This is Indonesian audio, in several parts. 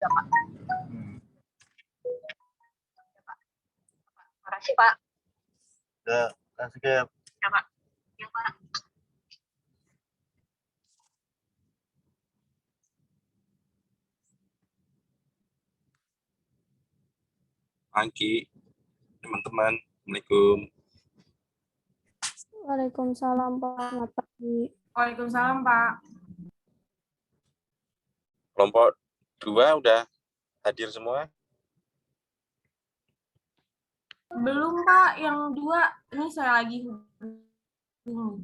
Ya, Pak. Makasih, Pak. Ya, kasih ke Ya, Pak. Ya, Pak. Pagi, teman-teman. Assalamualaikum. Waalaikumsalam, Pak. Selamat pagi. Waalaikumsalam, Pak. Kelompok 2 udah hadir semua? Belum, Pak. Yang 2, ini saya lagi hubungi.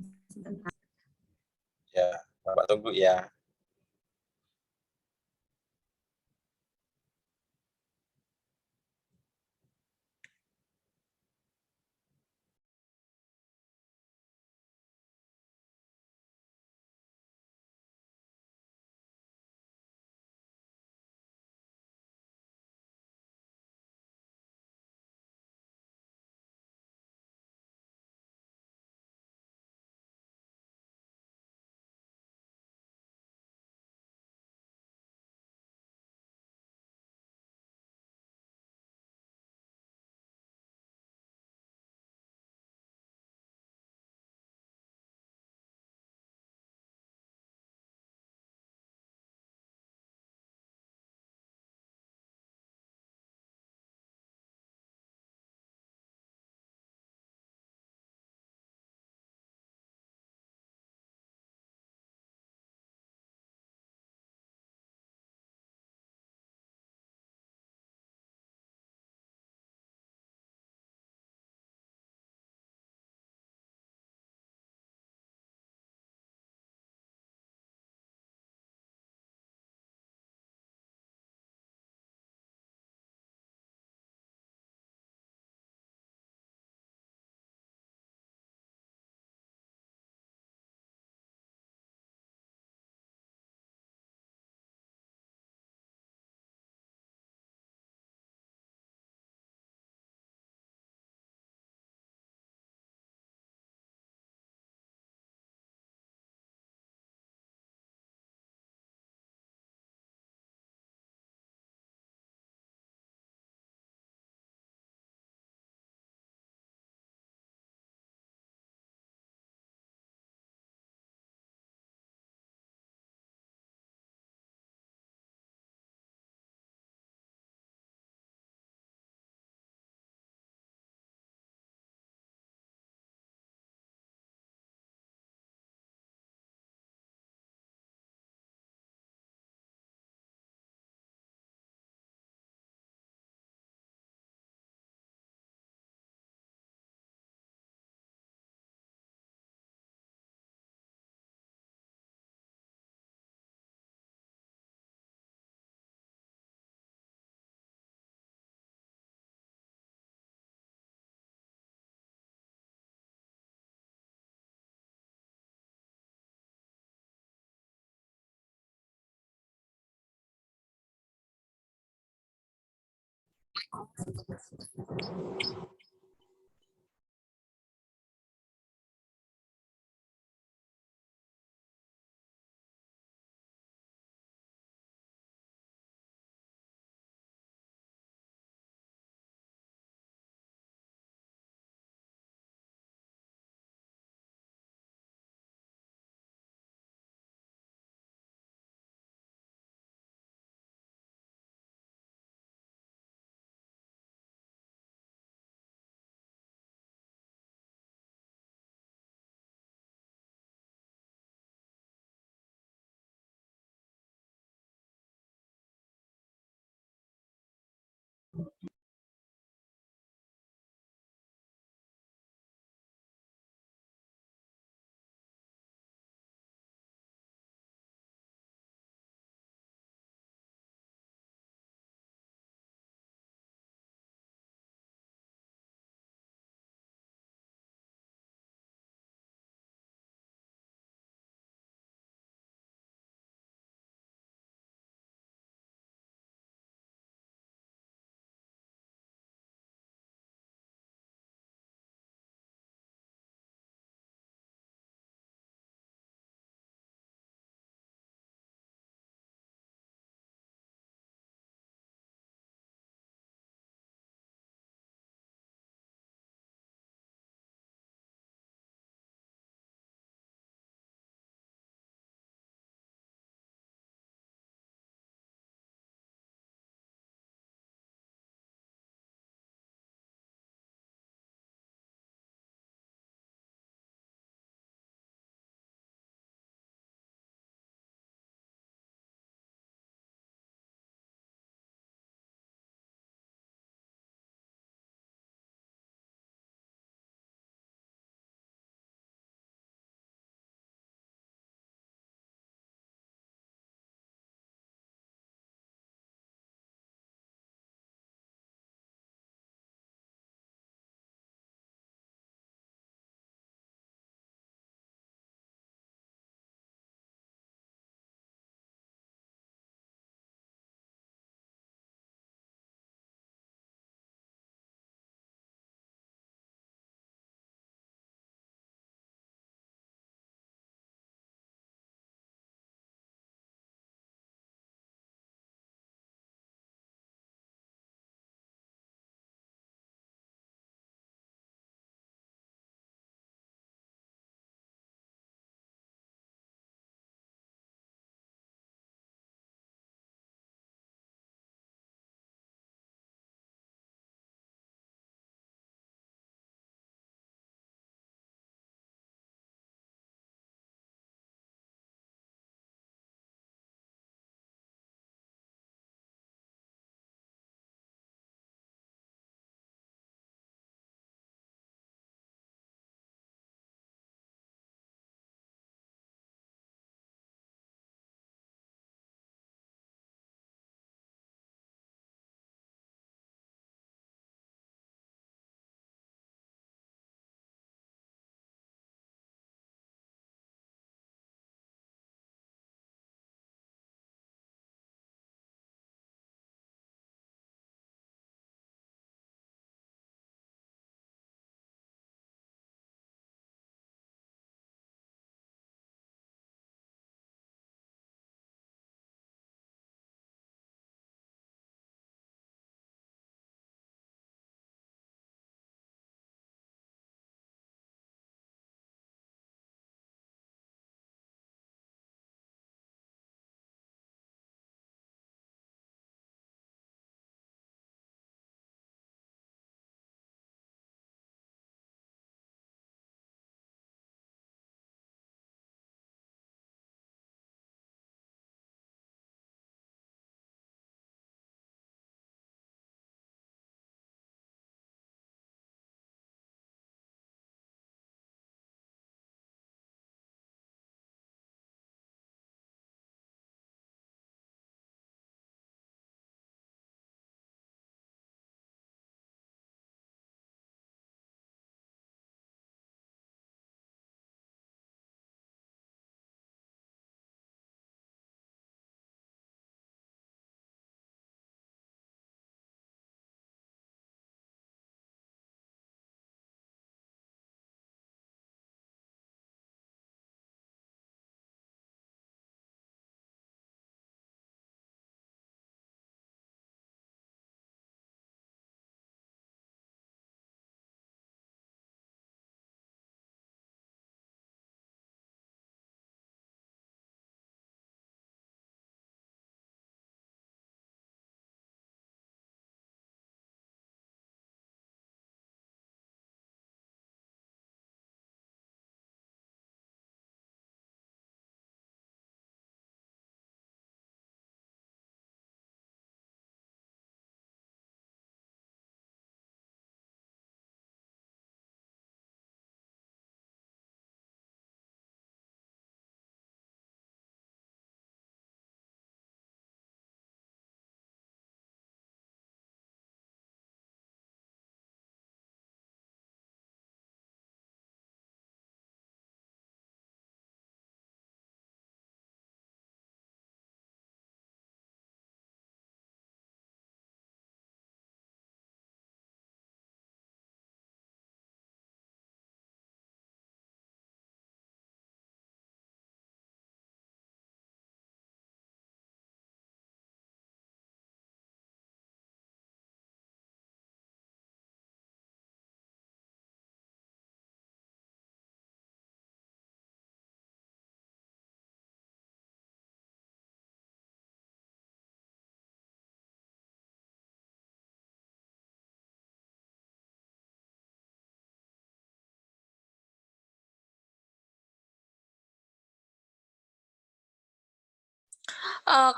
Ya, Bapak tunggu ya.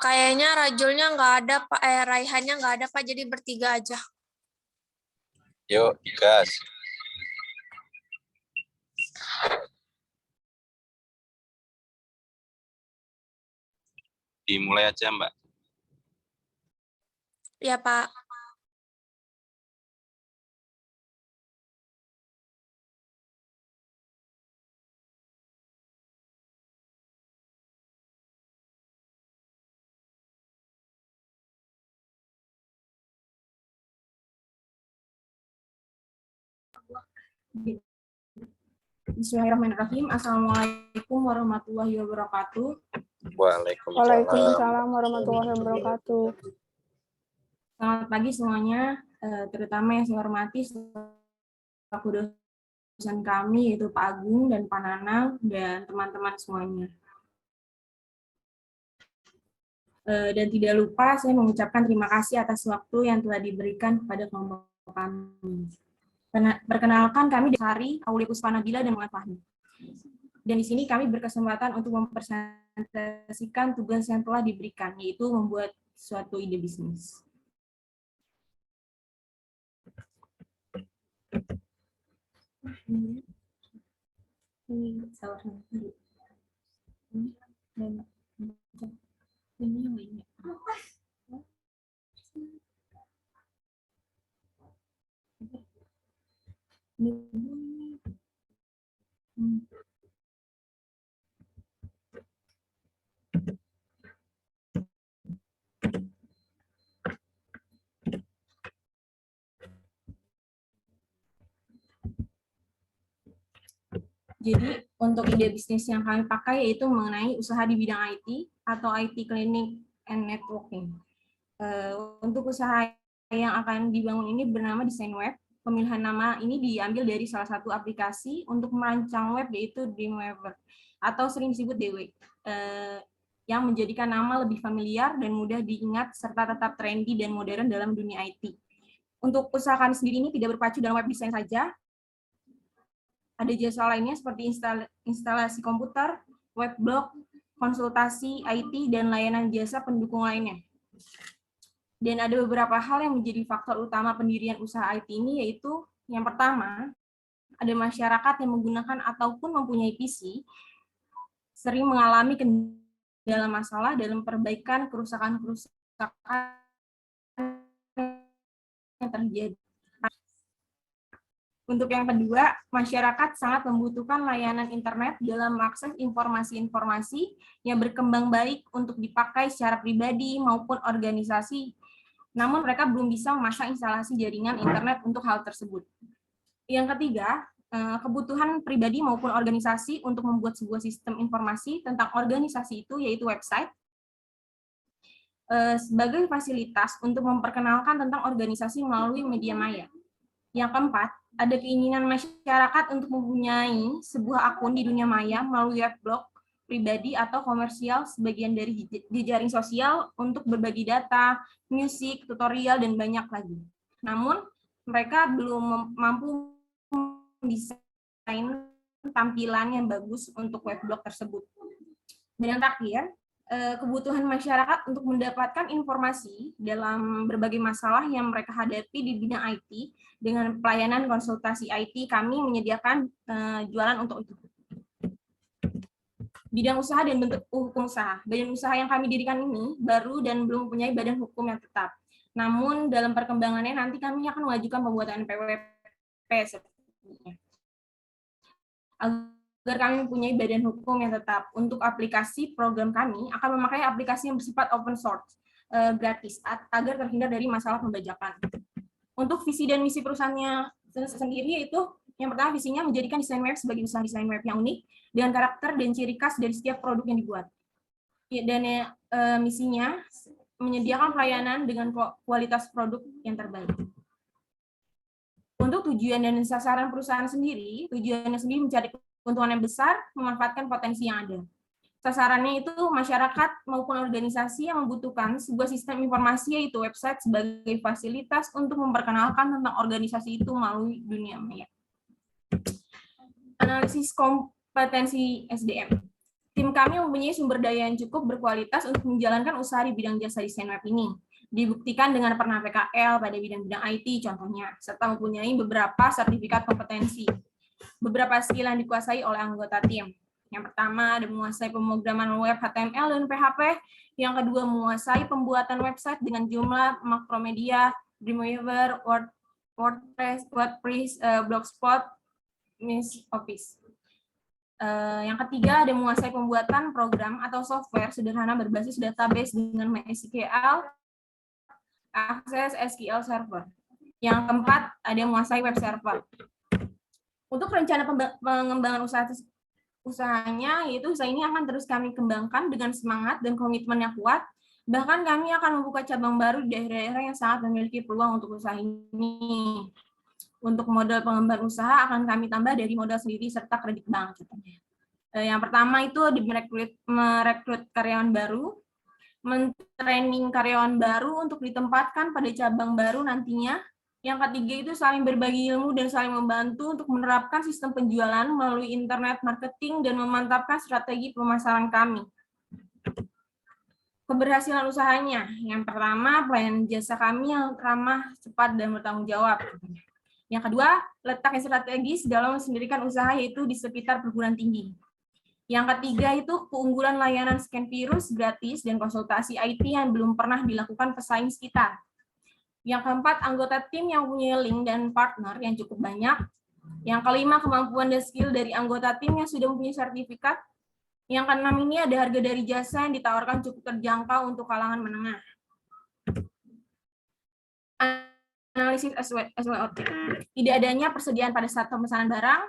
Kayaknya Rajulnya nggak ada, Pak. Raihannya nggak ada, Pak. Jadi bertiga aja. Yuk, gas. Dimulai aja, Mbak. Ya, Pak. Bismillahirrahmanirrahim. Assalamualaikum warahmatullahi wabarakatuh. Waalaikumsalam. Waalaikumsalam warahmatullahi wabarakatuh. Selamat pagi semuanya, terutama yang saya hormati selaku dosen kami yaitu Pak Agung dan Pak Nanang dan teman-teman semuanya. Dan tidak lupa saya mengucapkan terima kasih atas waktu yang telah diberikan kepada kelompok kami. Perkenalkan kami dari Aulia Puspanabila dan Muhammad Fahmi. Dan di sini kami berkesempatan untuk mempresentasikan tugas yang telah diberikan, yaitu membuat suatu ide bisnis. Ini salah satu. Ini yang lainnya. Jadi untuk ide bisnis yang kami pakai yaitu mengenai usaha di bidang IT atau IT Clinic and Networking. Untuk usaha yang akan dibangun ini bernama Desain Web. Pemilihan nama ini diambil dari salah satu aplikasi untuk merancang web yaitu Dreamweaver atau sering disebut DW, yang menjadikan nama lebih familiar dan mudah diingat serta tetap trendy dan modern dalam dunia IT. Untuk usaha kami sendiri ini tidak berpacu dalam web desain saja, ada jasa lainnya seperti instalasi komputer, web blog, konsultasi IT, dan layanan jasa pendukung lainnya. Dan ada beberapa hal yang menjadi faktor utama pendirian usaha IT ini, yaitu yang pertama, ada masyarakat yang menggunakan ataupun mempunyai PC, sering mengalami kendala masalah dalam perbaikan kerusakan-kerusakan yang terjadi. Untuk yang kedua, masyarakat sangat membutuhkan layanan internet dalam mengakses informasi-informasi yang berkembang baik untuk dipakai secara pribadi maupun organisasi, namun mereka belum bisa memasang instalasi jaringan internet untuk hal tersebut. Yang ketiga, kebutuhan pribadi maupun organisasi untuk membuat sebuah sistem informasi tentang organisasi itu, yaitu website, sebagai fasilitas untuk memperkenalkan tentang organisasi melalui media maya. Yang keempat, ada keinginan masyarakat untuk mempunyai sebuah akun di dunia maya melalui web blog pribadi atau komersial sebagian dari jejaring sosial untuk berbagi data, musik, tutorial, dan banyak lagi. Namun, mereka belum mampu mendesain tampilan yang bagus untuk web blog tersebut. Dan yang terakhir, kebutuhan masyarakat untuk mendapatkan informasi dalam berbagai masalah yang mereka hadapi di bidang IT. Dengan pelayanan konsultasi IT, kami menyediakan jualan untuk itu. Bidang usaha dan bentuk hukum usaha. Badan usaha yang kami dirikan ini baru dan belum mempunyai badan hukum yang tetap. Namun dalam perkembangannya nanti kami akan mengajukan pembuatan PWP sepertinya. Agar kami mempunyai badan hukum yang tetap. Untuk aplikasi program kami akan memakai aplikasi yang bersifat open source, gratis, agar terhindar dari masalah pembajakan. Untuk visi dan misi perusahaannya sendiri yaitu yang pertama, visinya menjadikan desain web sebagai usaha desain web yang unik dengan karakter dan ciri khas dari setiap produk yang dibuat. Dan misinya menyediakan pelayanan dengan kualitas produk yang terbaik. Untuk tujuan dan sasaran perusahaan sendiri, tujuannya sendiri mencari keuntungan yang besar, memanfaatkan potensi yang ada. Sasarannya itu masyarakat maupun organisasi yang membutuhkan sebuah sistem informasi yaitu website sebagai fasilitas untuk memperkenalkan tentang organisasi itu melalui dunia maya. Analisis kompetensi SDM. Tim kami mempunyai sumber daya yang cukup berkualitas untuk menjalankan usaha di bidang jasa desain web ini. Dibuktikan dengan pernah PKL pada bidang-bidang IT contohnya, serta mempunyai beberapa sertifikat kompetensi. Beberapa skill yang dikuasai oleh anggota tim. Yang pertama, ada menguasai pemrograman web HTML dan PHP. Yang kedua, menguasai pembuatan website dengan jumlah Makromedia, Dreamweaver, WordPress, Blogspot, Miss Office. Yang ketiga, ada menguasai pembuatan program atau software sederhana berbasis database dengan MySQL, akses SQL Server. Yang keempat, ada menguasai web server. Untuk rencana pengembangan usahanya, yaitu usaha ini akan terus kami kembangkan dengan semangat dan komitmen yang kuat. Bahkan kami akan membuka cabang baru di daerah-daerah yang sangat memiliki peluang untuk usaha ini. Untuk modal pengembangan usaha akan kami tambah dari modal sendiri serta kredit bank. Yang pertama itu merekrut karyawan baru, mentraining karyawan baru untuk ditempatkan pada cabang baru nantinya. Yang ketiga itu saling berbagi ilmu dan saling membantu untuk menerapkan sistem penjualan melalui internet marketing dan memantapkan strategi pemasaran kami. Keberhasilan usahanya, yang pertama pelayanan jasa kami yang ramah, cepat, dan bertanggung jawab. Yang kedua, letak yang strategis dalam mendirikan usaha yaitu di sekitar perguruan tinggi. Yang ketiga itu keunggulan layanan scan virus gratis dan konsultasi IT yang belum pernah dilakukan pesaing sekitar. Yang keempat, anggota tim yang punya link dan partner yang cukup banyak. Yang kelima, kemampuan dan skill dari anggota tim yang sudah mempunyai sertifikat. Yang keenam ini ada harga dari jasa yang ditawarkan cukup terjangkau untuk kalangan menengah. Analisis SWOT. Tidak adanya persediaan pada saat pemesanan barang,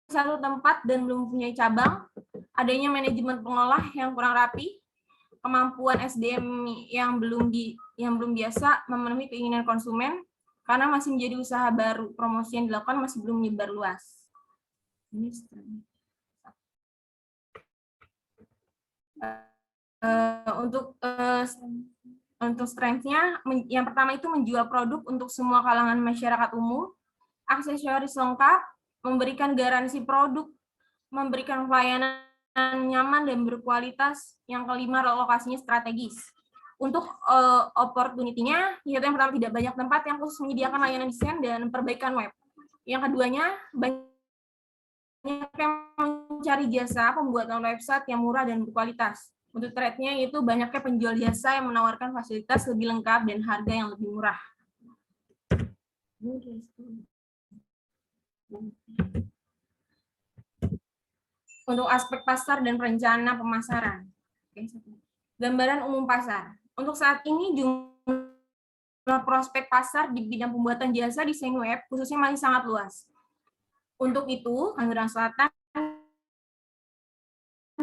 satu tempat dan belum mempunyai cabang, adanya manajemen pengolah yang kurang rapi, kemampuan SDM yang belum biasa memenuhi keinginan konsumen karena masih menjadi usaha baru, promosi yang dilakukan masih belum menyebar luas. Untuk strength-nya, yang pertama itu menjual produk untuk semua kalangan masyarakat umum, aksesoris lengkap, memberikan garansi produk, memberikan pelayanan nyaman dan berkualitas. Yang kelima, lokasinya strategis. Untuk opportunity-nya, yaitu yang pertama tidak banyak tempat yang khusus menyediakan layanan desain dan perbaikan web. Yang keduanya, banyak yang mencari jasa pembuatan website yang murah dan berkualitas. Untuk trade-nya itu banyaknya penjual jasa yang menawarkan fasilitas lebih lengkap dan harga yang lebih murah. Untuk aspek pasar dan perencanaan pemasaran. Gambaran umum pasar. Untuk saat ini jumlah prospek pasar di bidang pembuatan jasa desain web khususnya masih sangat luas. Untuk itu, Tangerang Selatan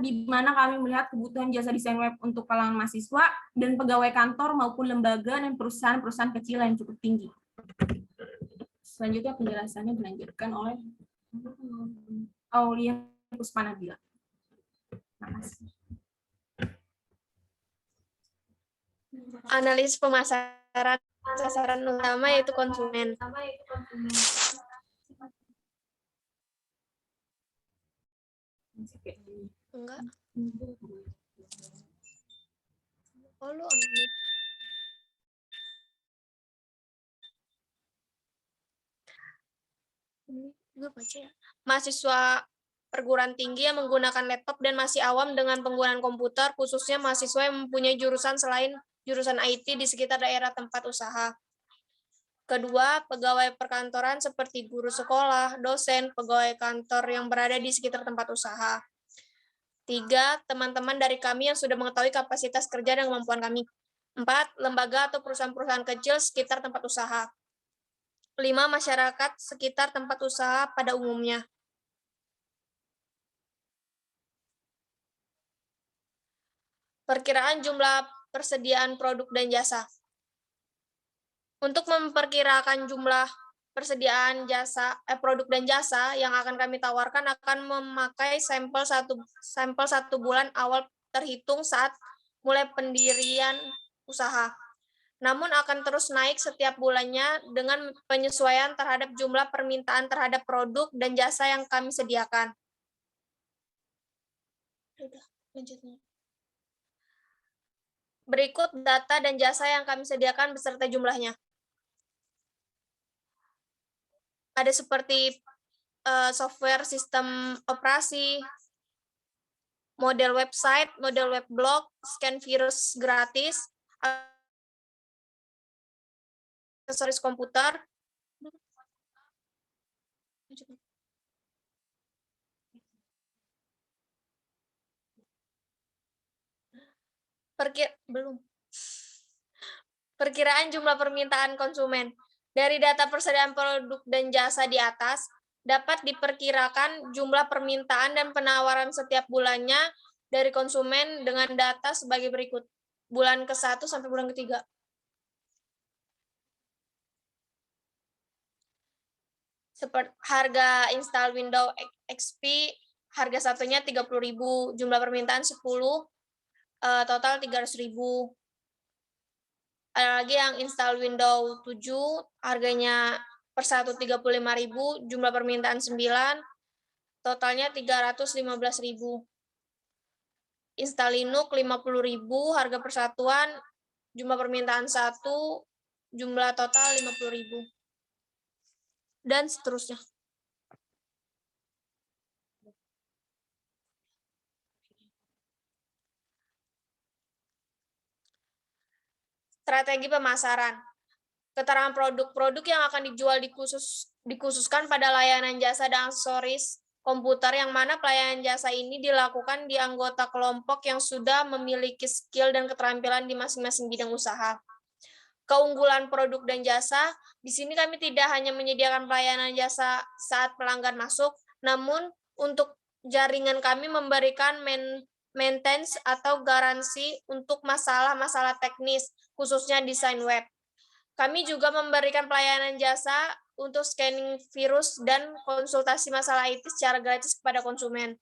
di mana kami melihat kebutuhan jasa desain web untuk kalangan mahasiswa dan pegawai kantor maupun lembaga dan perusahaan-perusahaan kecil yang cukup tinggi. Selanjutnya penjelasannya dilanjutkan oleh Aulia Puspanabila. Terima kasih. Analisis pemasaran, sasaran utama yaitu konsumen. Enggak. Oh, lu unmute. Gue baca ya. Mahasiswa perguruan tinggi yang menggunakan laptop dan masih awam dengan penggunaan komputer, khususnya mahasiswa yang mempunyai jurusan selain jurusan IT di sekitar daerah tempat usaha. Kedua, pegawai perkantoran seperti guru sekolah, dosen, pegawai kantor yang berada di sekitar tempat usaha. 3, teman-teman dari kami yang sudah mengetahui kapasitas kerja dan kemampuan kami. 4, lembaga atau perusahaan-perusahaan kecil sekitar tempat usaha. 5, masyarakat sekitar tempat usaha pada umumnya. Perkiraan jumlah persediaan produk dan jasa. Untuk memperkirakan jumlah persediaan produk dan jasa yang akan kami tawarkan akan memakai sampel satu bulan awal terhitung saat mulai pendirian usaha. Namun akan terus naik setiap bulannya dengan penyesuaian terhadap jumlah permintaan terhadap produk dan jasa yang kami sediakan. Udah, lanjut. Berikut data dan jasa yang kami sediakan beserta jumlahnya. Ada seperti software sistem operasi, model website, model web blog, scan virus gratis, aksesoris komputer, perkiraan jumlah permintaan konsumen. Dari data persediaan produk dan jasa di atas, dapat diperkirakan jumlah permintaan dan penawaran setiap bulannya dari konsumen dengan data sebagai berikut. Bulan ke-1 sampai bulan ke-3. Seperti harga install Windows XP, harga satunya 30.000, jumlah permintaan 10, total 300.000. Ada lagi yang install Windows 7, harganya per 1 35.000, jumlah permintaan 9, totalnya 315.000. Install Linux 50.000, harga persatuan, jumlah permintaan 1, jumlah total 50.000. Dan seterusnya. Strategi pemasaran. Keterangan produk-produk yang akan dijual dikhususkan pada layanan jasa dan aksesoris komputer, yang mana pelayanan jasa ini dilakukan di anggota kelompok yang sudah memiliki skill dan keterampilan di masing-masing bidang usaha. Keunggulan produk dan jasa, di sini kami tidak hanya menyediakan pelayanan jasa saat pelanggan masuk, namun untuk jaringan kami memberikan maintenance atau garansi untuk masalah-masalah teknis, khususnya desain web. Kami juga memberikan pelayanan jasa untuk scanning virus dan konsultasi masalah IT secara gratis kepada konsumen.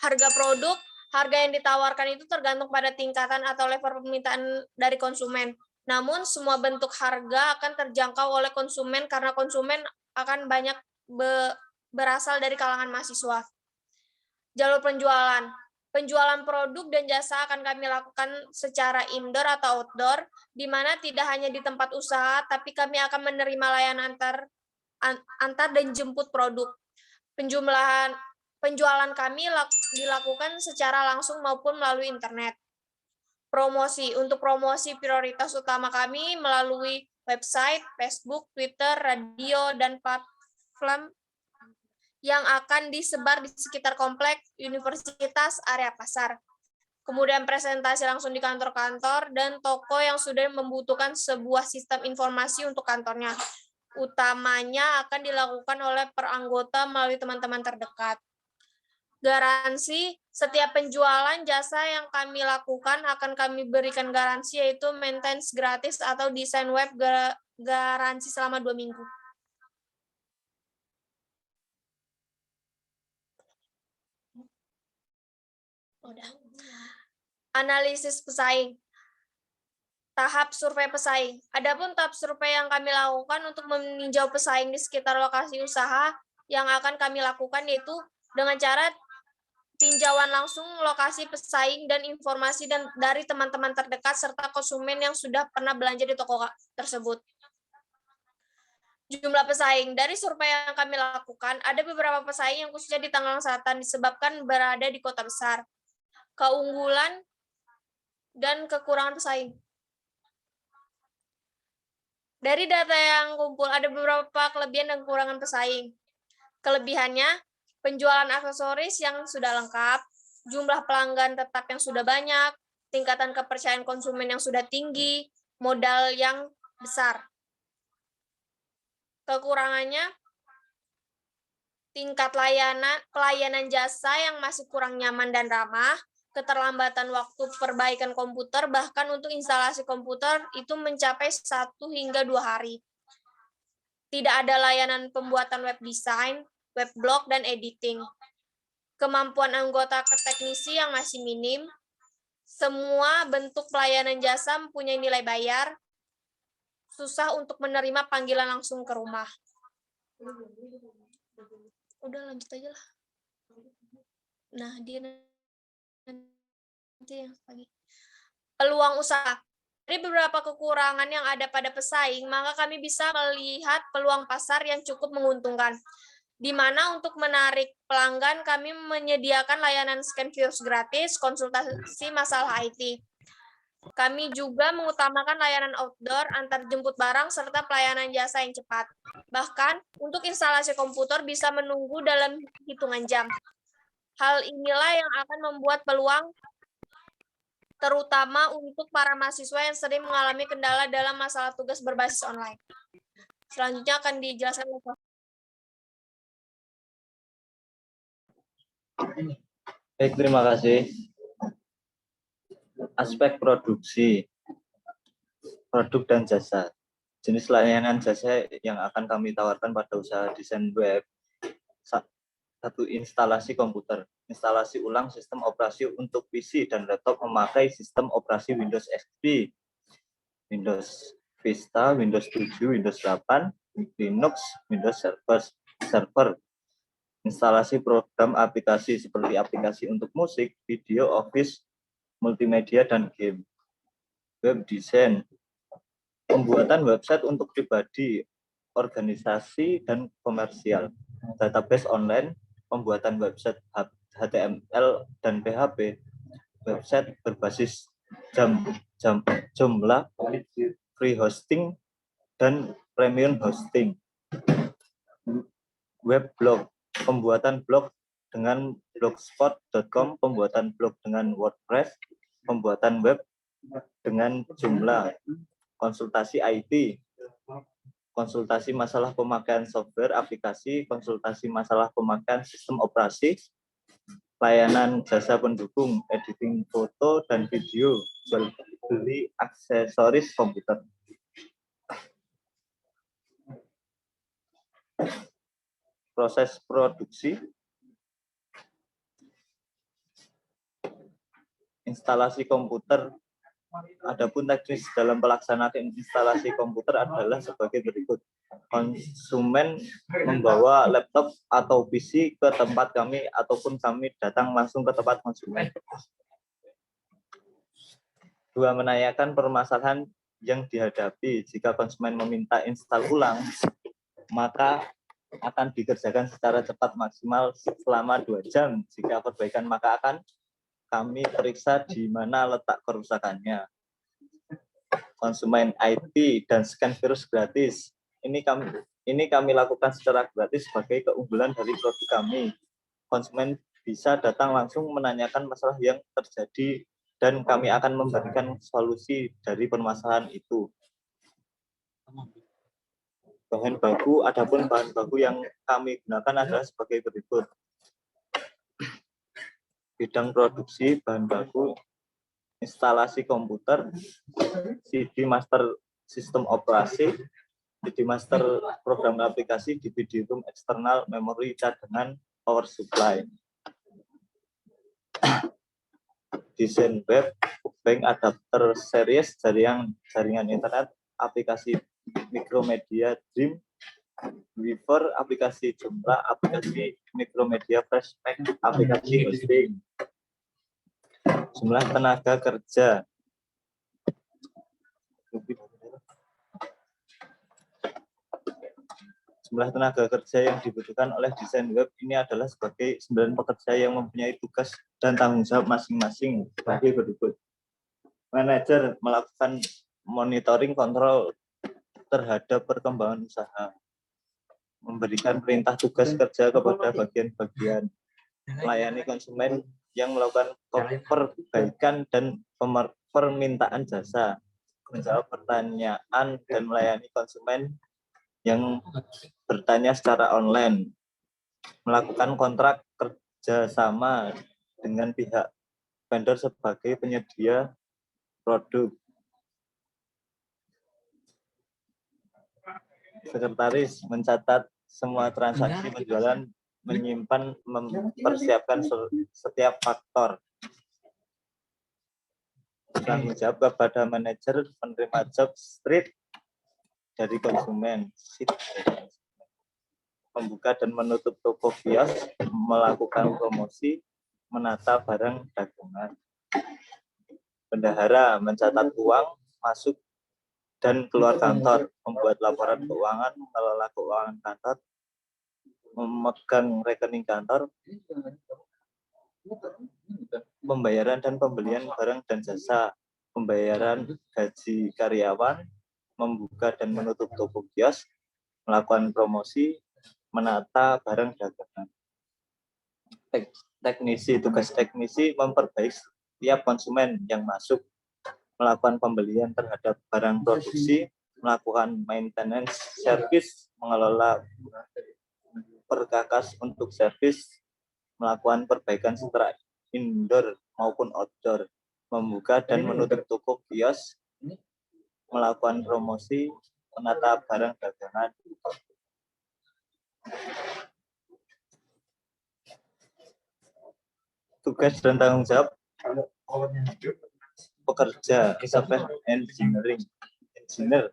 Harga produk, harga yang ditawarkan itu tergantung pada tingkatan atau level permintaan dari konsumen. Namun semua bentuk harga akan terjangkau oleh konsumen karena konsumen akan banyak berasal dari kalangan mahasiswa. Jalur penjualan. Penjualan produk dan jasa akan kami lakukan secara indoor atau outdoor, di mana tidak hanya di tempat usaha, tapi kami akan menerima layanan antar dan jemput produk. Penjualan kami dilakukan secara langsung maupun melalui internet. Promosi. Untuk promosi, prioritas utama kami melalui website, Facebook, Twitter, radio, dan platform yang akan disebar di sekitar komplek, universitas, area pasar. Kemudian presentasi langsung di kantor-kantor dan toko yang sudah membutuhkan sebuah sistem informasi untuk kantornya. Utamanya akan dilakukan oleh per anggota melalui teman-teman terdekat. Garansi, setiap penjualan jasa yang kami lakukan akan kami berikan garansi, yaitu maintenance gratis atau desain web garansi selama 2 minggu. Udah. Analisis pesaing. Tahap survei pesaing. Adapun tahap survei yang kami lakukan untuk meninjau pesaing di sekitar lokasi usaha yang akan kami lakukan, yaitu dengan cara tinjauan langsung lokasi pesaing dan informasi dari teman-teman terdekat serta konsumen yang sudah pernah belanja di toko tersebut. Jumlah pesaing. Dari survei yang kami lakukan, ada beberapa pesaing yang khususnya di Tangerang Selatan disebabkan berada di kota besar. Keunggulan dan kekurangan pesaing. Dari data yang kumpul, ada beberapa kelebihan dan kekurangan pesaing. Kelebihannya, penjualan aksesoris yang sudah lengkap, jumlah pelanggan tetap yang sudah banyak, tingkatan kepercayaan konsumen yang sudah tinggi, modal yang besar. Kekurangannya, tingkat pelayanan jasa yang masih kurang nyaman dan ramah, keterlambatan waktu perbaikan komputer, bahkan untuk instalasi komputer itu mencapai 1 hingga 2 hari. Tidak ada layanan pembuatan web design, web blog, dan editing. Kemampuan anggota teknisi yang masih minim. Semua bentuk pelayanan jasa mempunyai nilai bayar. Susah untuk menerima panggilan langsung ke rumah. Udah lanjut aja lah. Nah, dia nanti yang lagi. Peluang usaha. Dari beberapa kekurangan yang ada pada pesaing, maka kami bisa melihat peluang pasar yang cukup menguntungkan. Di mana untuk menarik pelanggan, kami menyediakan layanan scan virus gratis, konsultasi masalah IT. Kami juga mengutamakan layanan outdoor, antar jemput barang, serta pelayanan jasa yang cepat. Bahkan, untuk instalasi komputer bisa menunggu dalam hitungan jam. Hal inilah yang akan membuat peluang terutama untuk para mahasiswa yang sering mengalami kendala dalam masalah tugas berbasis online. Selanjutnya akan dijelaskan oleh Prof. Baik, terima kasih. Aspek produksi, produk dan jasa. Jenis layanan jasa yang akan kami tawarkan pada usaha desain web. Satu, instalasi komputer. Instalasi ulang sistem operasi untuk PC dan laptop memakai sistem operasi Windows XP, Windows Vista, Windows 7, Windows 8, Linux, Windows Server. Instalasi program aplikasi seperti aplikasi untuk musik, video, office, multimedia, dan game. Web design. Pembuatan website untuk pribadi, organisasi, dan komersial. Database online, pembuatan website HTML dan PHP, website berbasis jumlah, free hosting, dan premium hosting. Web blog, pembuatan blog dengan blogspot.com, pembuatan blog dengan WordPress, pembuatan web dengan Joomla. Konsultasi IT, konsultasi masalah pemakaian software, aplikasi, konsultasi masalah pemakaian sistem operasi, layanan jasa pendukung, editing foto dan video, jual beli aksesoris komputer. Proses produksi, instalasi komputer. Adapun teknis dalam pelaksanaan instalasi komputer adalah sebagai berikut. Konsumen membawa laptop atau PC ke tempat kami ataupun kami datang langsung ke tempat konsumen. 2. Menanyakan permasalahan yang dihadapi. Jika konsumen meminta install ulang, maka akan dikerjakan secara cepat maksimal selama 2 jam. Jika perbaikan, maka akan kami periksa di mana letak kerusakannya. Konsumen IT dan scan virus gratis. Ini kami lakukan secara gratis sebagai keunggulan dari produk kami. Konsumen bisa datang langsung menanyakan masalah yang terjadi dan kami akan memberikan solusi dari permasalahan itu. Bahan baku, adapun bahan baku yang kami gunakan adalah sebagai berikut. Bidang produksi bahan baku, instalasi komputer, CD master sistem operasi, CD master program aplikasi, DVD room eksternal, memori cadangan, power supply. Desain web, bank adapter series, jaringan internet, aplikasi mikromedia Dream, Weaver, aplikasi Joomla, aplikasi mikromedia Flashpack, aplikasi hosting. Jumlah tenaga kerja. Jumlah tenaga kerja yang dibutuhkan oleh desain web ini adalah sebagai 9 pekerja yang mempunyai tugas dan tanggung jawab masing-masing sebagai berikut. Manajer melakukan monitoring kontrol terhadap perkembangan usaha. Memberikan perintah tugas kerja kepada bagian-bagian. Melayani konsumen yang melakukan perbaikan dan permintaan jasa. Menjawab pertanyaan dan melayani konsumen yang bertanya secara online. Melakukan kontrak kerjasama dengan pihak vendor sebagai penyedia produk. Sekretaris mencatat semua transaksi penjualan, menyimpan, mempersiapkan setiap faktor. Tanggung jawab kepada manajer menerima job street dari konsumen, membuka dan menutup toko kios, melakukan promosi, menata barang dagangan. Bendahara mencatat uang masuk dan keluar kantor, membuat laporan keuangan, mengelola keuangan kantor, memegang rekening kantor, pembayaran dan pembelian barang dan jasa, pembayaran gaji karyawan, membuka dan menutup toko kios, melakukan promosi, menata barang dagangan. Tugas teknisi memperbaiki setiap konsumen yang masuk, melakukan pembelian terhadap barang produksi, melakukan maintenance service, mengelola perkakas untuk servis, melakukan perbaikan secara indoor maupun outdoor, membuka dan menutup toko kios, melakukan promosi, menata barang dagangan. Tugas dan tanggung jawab pekerja software engineer,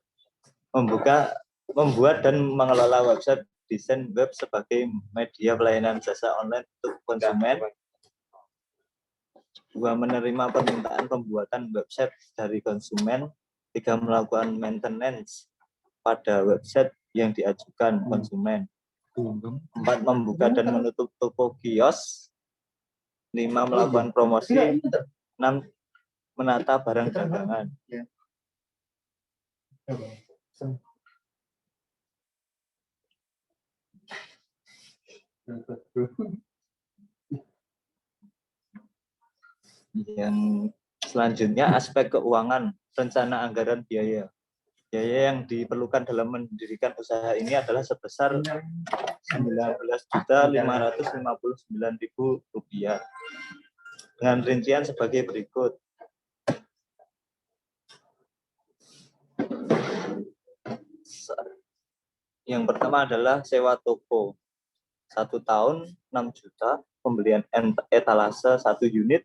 membuat dan mengelola website, desain web sebagai media pelayanan jasa online untuk konsumen. 2. Menerima permintaan pembuatan website dari konsumen. 3. Melakukan maintenance pada website yang diajukan konsumen. 4. Membuka dan menutup toko kios. 5. Melakukan promosi. 6. Menata barang dagangan. Yang selanjutnya aspek keuangan, rencana anggaran biaya. Biaya yang diperlukan dalam mendirikan usaha ini adalah sebesar Rp19.559.000 dengan rincian sebagai berikut. Yang pertama adalah sewa toko 1 tahun 6 juta, pembelian etalase 1 unit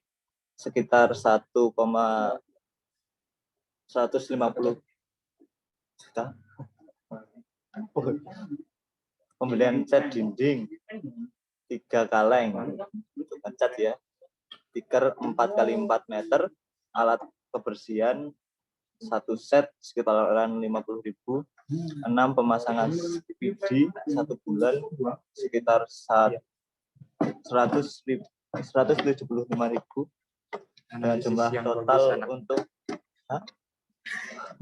sekitar 1,150 juta. Pembelian cat dinding 3 kaleng untuk ngecat ya, stiker 4 kali 4 meter, alat kebersihan 1 set sekitaran 50.000, 6 pemasangan DVD 1 bulan sekitar 175.000 dengan jumlah total untuk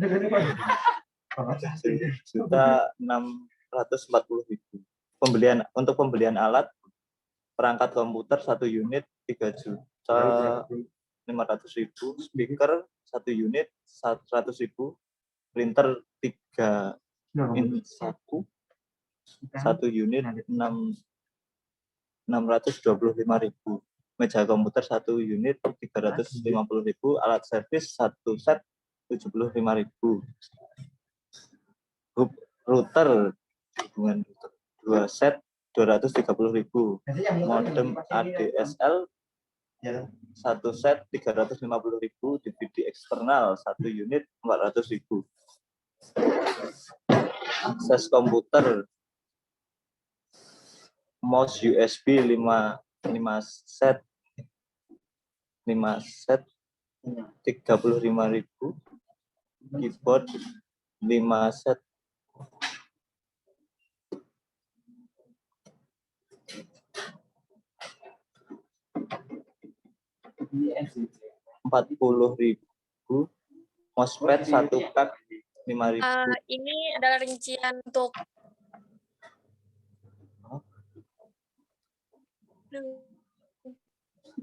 Rp640.000. Pembelian alat perangkat komputer 1 unit 3.500.000, speaker 1 unit 100.000, printer 3 in 1 unit 625.000, meja komputer 1 unit 350.000, alat servis 1 set 75.000, router hubungan 2 set 230.000, modem ADSL 1 set 350.000, DVD eksternal 1 unit 400.000. Akses komputer, mouse USB 5 set 35.000, keyboard 5 set 40.000, mousepad 1 pack 5.000. Ini adalah rincian untuk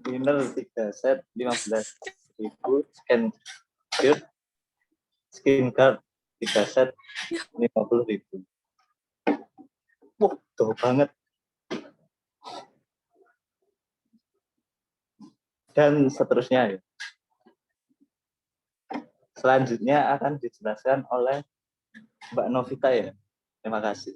Spinner 3 set 15.000, skin card 3 set 50.000. Wah, jauh banget. Dan seterusnya. Selanjutnya akan dijelaskan oleh Mbak Novita ya. Terima kasih.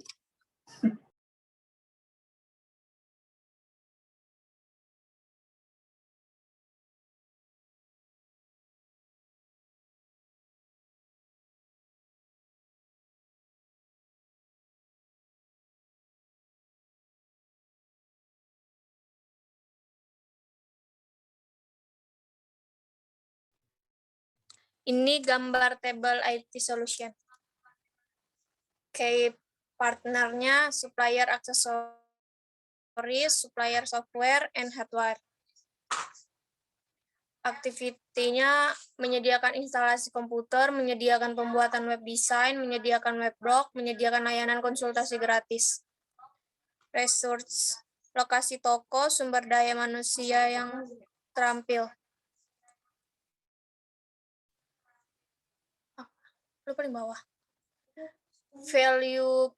Ini gambar table IT solution. Kayak partnernya supplier aksesoris, supplier software, and hardware. Aktivitinya menyediakan instalasi komputer, menyediakan pembuatan web design, menyediakan web blog, menyediakan layanan konsultasi gratis. Resource, lokasi toko, sumber daya manusia yang terampil. Lupa di bawah. Value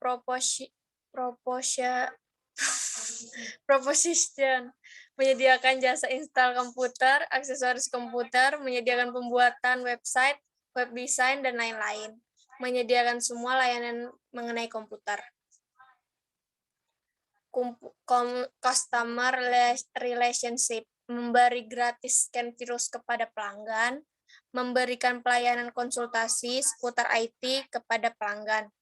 proposition, menyediakan jasa install komputer, aksesoris komputer, menyediakan pembuatan website, web design, dan lain-lain. Menyediakan semua layanan mengenai komputer. Customer relationship, memberi gratis scan virus kepada pelanggan, memberikan pelayanan konsultasi seputar IT kepada pelanggan.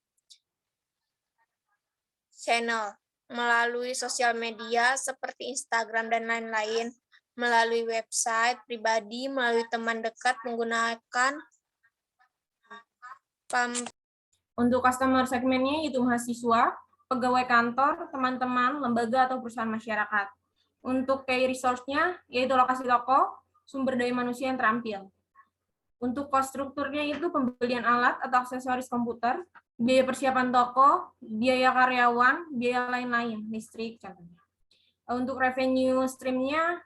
Channel, melalui sosial media seperti Instagram dan lain-lain, melalui website pribadi, melalui teman dekat, menggunakan Untuk customer segmennya itu mahasiswa, pegawai kantor, teman-teman, lembaga atau perusahaan masyarakat. Untuk key resource-nya yaitu lokasi toko, sumber daya manusia yang terampil. Untuk cost strukturnya itu pembelian alat atau aksesoris komputer, biaya persiapan toko, biaya karyawan, biaya lain-lain, listrik contohnya. Untuk revenue stream-nya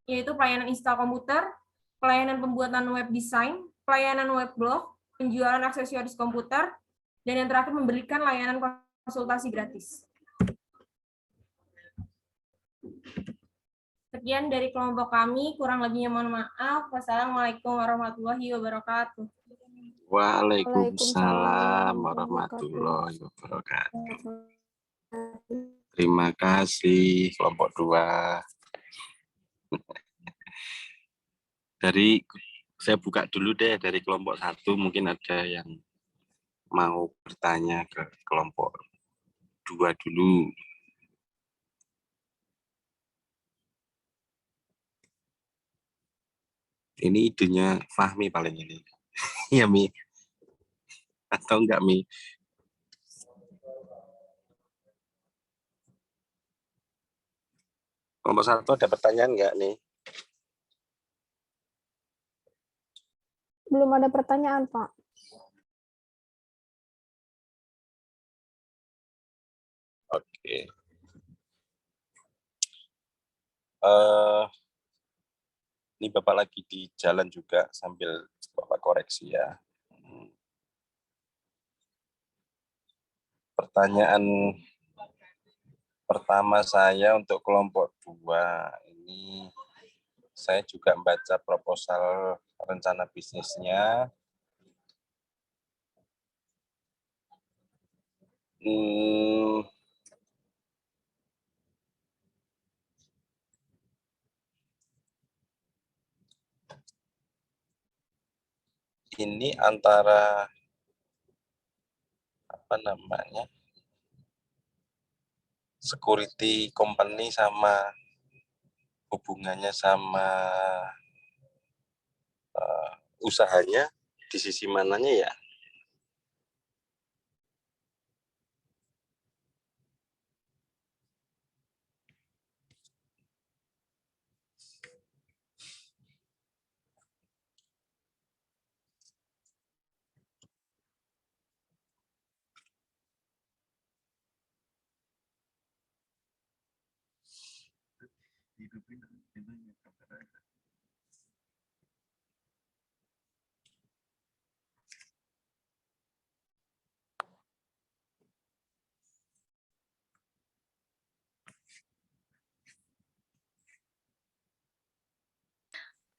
yaitu pelayanan install komputer, pelayanan pembuatan web design, pelayanan web blog, penjualan aksesoris komputer, dan yang terakhir memberikan layanan konsultasi gratis. Sekian dari kelompok kami, kurang lebihnya mohon maaf. Wassalamualaikum warahmatullahi wabarakatuh. Waalaikumsalam warahmatullahi wabarakatuh. Terima kasih kelompok 2. Saya buka dulu deh dari kelompok 1, mungkin ada yang mau bertanya ke kelompok 2 dulu. Ini idenya Fahmi paling ini. Ya, Mi. Atau enggak, Mi? Kelompok 1 ada pertanyaan enggak nih? Belum ada pertanyaan, Pak. Oke. Ini Bapak lagi di jalan juga sambil Bapak koreksi ya. Pertanyaan pertama saya untuk kelompok 2 ini, saya juga membaca proposal rencana bisnisnya. Ini antara security company sama hubungannya sama usahanya di sisi mananya ya?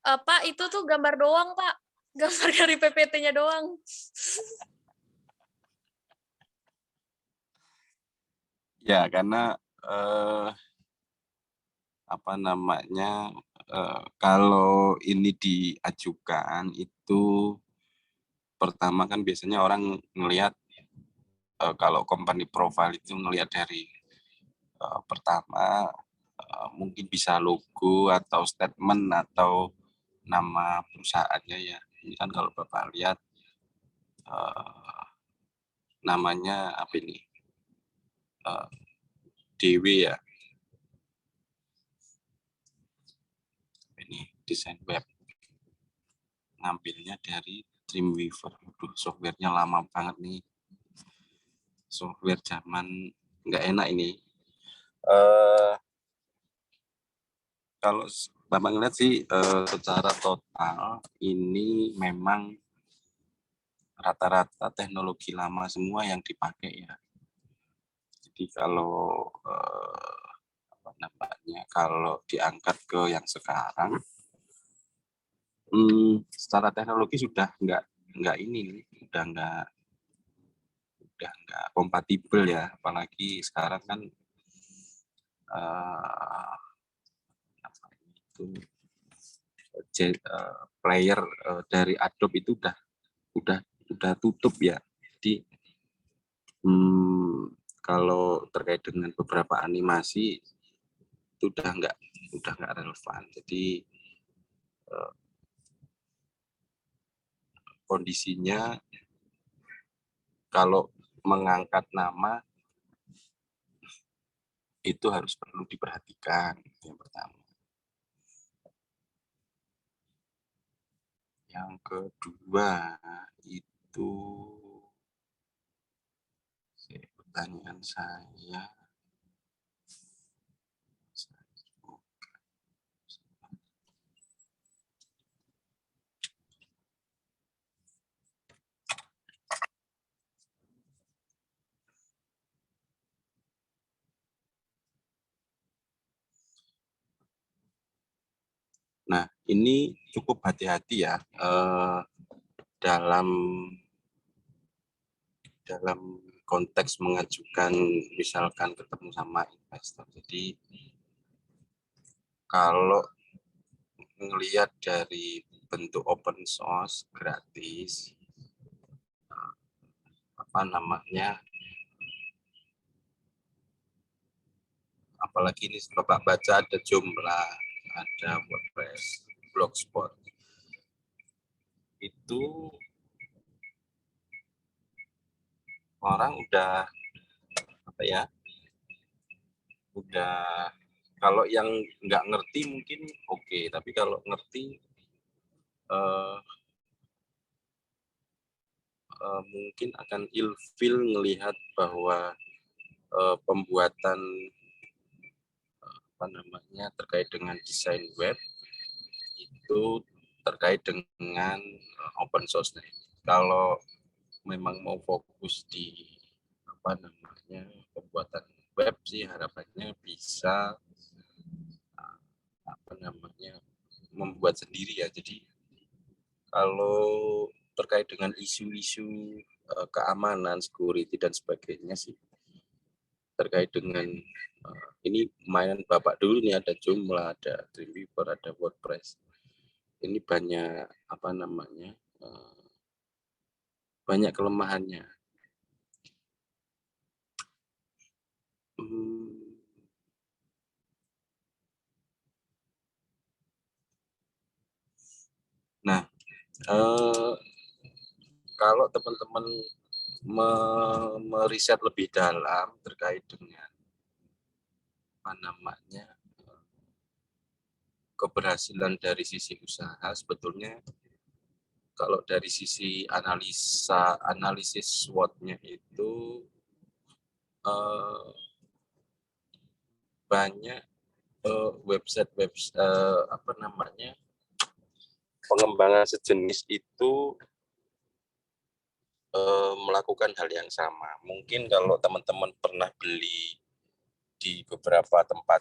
Pak, itu tuh gambar doang, Pak. Gambar dari PPT-nya doang. Ya, karena kalau ini diajukan itu pertama kan biasanya orang ngelihat kalau company profile itu ngelihat dari pertama mungkin bisa logo atau statement atau nama perusahaannya ya. Ini kan kalau Bapak lihat namanya apa ini? DW ya. Ini desain web. Ngambilnya dari Dreamweaver. Aduh, softwarenya lama banget nih. Software zaman nggak enak ini. Kalau Bapak ngeliat sih secara total ini memang rata-rata teknologi lama semua yang dipakai ya. Jadi kalau apa namanya, kalau diangkat ke yang sekarang, secara teknologi sudah nggak ini, udah nggak kompatibel ya. Apalagi sekarang kan player dari Adobe itu udah tutup ya. Jadi kalau terkait dengan beberapa animasi itu udah nggak relevan. Jadi kondisinya kalau mengangkat nama itu harus perlu diperhatikan, yang pertama. Yang kedua itu pertanyaan saya. Nah, ini cukup hati-hati ya dalam konteks mengajukan misalkan ketemu sama investor. Jadi kalau melihat dari bentuk open source gratis, apa namanya, apalagi ini Bapak baca ada Joomla, ada WordPress, Blogspot, itu orang udah apa ya, udah, kalau yang nggak ngerti mungkin oke, tapi kalau ngerti mungkin akan ilfil melihat bahwa pembuatan apa namanya terkait dengan desain web itu terkait dengan open source. Kalau memang mau fokus di apa namanya pembuatan web sih, harapannya bisa apa namanya membuat sendiri ya. Jadi kalau terkait dengan isu-isu keamanan, security dan sebagainya sih, terkait dengan ini mainan Bapak dulu nih, ada Joomla, ada Dreamweaver, ada WordPress. Ini banyak apa namanya banyak kelemahannya. Nah, kalau teman-teman meriset lebih dalam terkait dengan apa namanya keberhasilan dari sisi usaha, sebetulnya kalau dari sisi analisis SWOT-nya itu banyak website apa namanya pengembangan sejenis itu melakukan hal yang sama. Mungkin kalau teman-teman pernah beli di beberapa tempat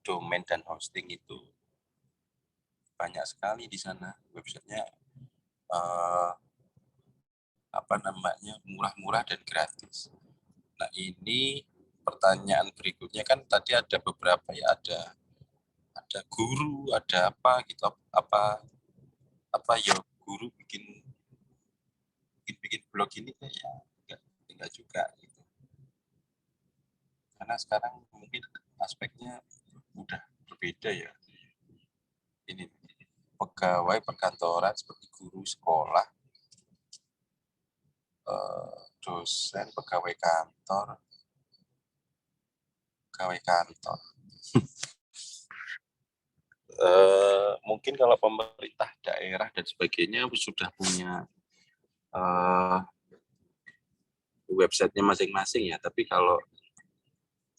domain dan hosting itu banyak sekali di sana websitenya apa namanya murah-murah dan gratis. Nah, ini pertanyaan berikutnya kan tadi ada beberapa ya, ada guru, ada apa gitu, apa ya guru bikin blog ini kayak enggak juga gitu. Karena sekarang mungkin aspeknya udah berbeda ya. Ini pegawai perkantoran seperti guru sekolah, dosen, pegawai kantor. Mungkin kalau pemerintah daerah dan sebagainya sudah punya websitenya masing-masing ya, tapi kalau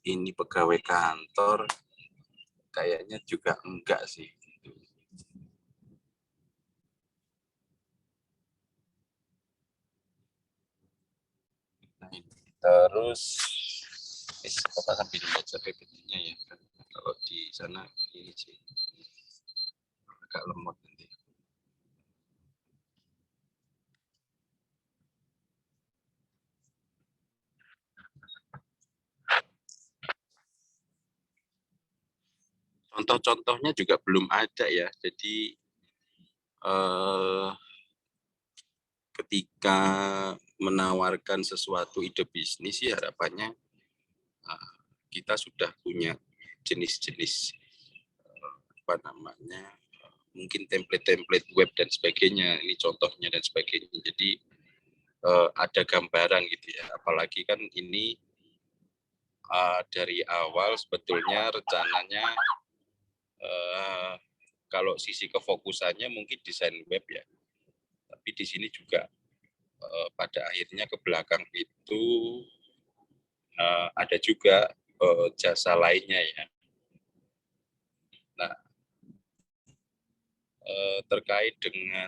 ini pegawai kantor kayaknya juga enggak sih. Terus Bapak sambil baca PPT-nya ya, kan kalau di sana ini sih agak lemot nanti. Contoh-contohnya juga belum ada ya, jadi ketika menawarkan sesuatu ide bisnis sih harapannya kita sudah punya jenis-jenis apa namanya, mungkin template-template web dan sebagainya, ini contohnya dan sebagainya. Jadi ada gambaran gitu ya, apalagi kan ini dari awal sebetulnya rencananya kalau sisi kefokusannya mungkin desain web ya, tapi di sini juga pada akhirnya ke belakang itu ada juga jasa lainnya ya. Nah, terkait dengan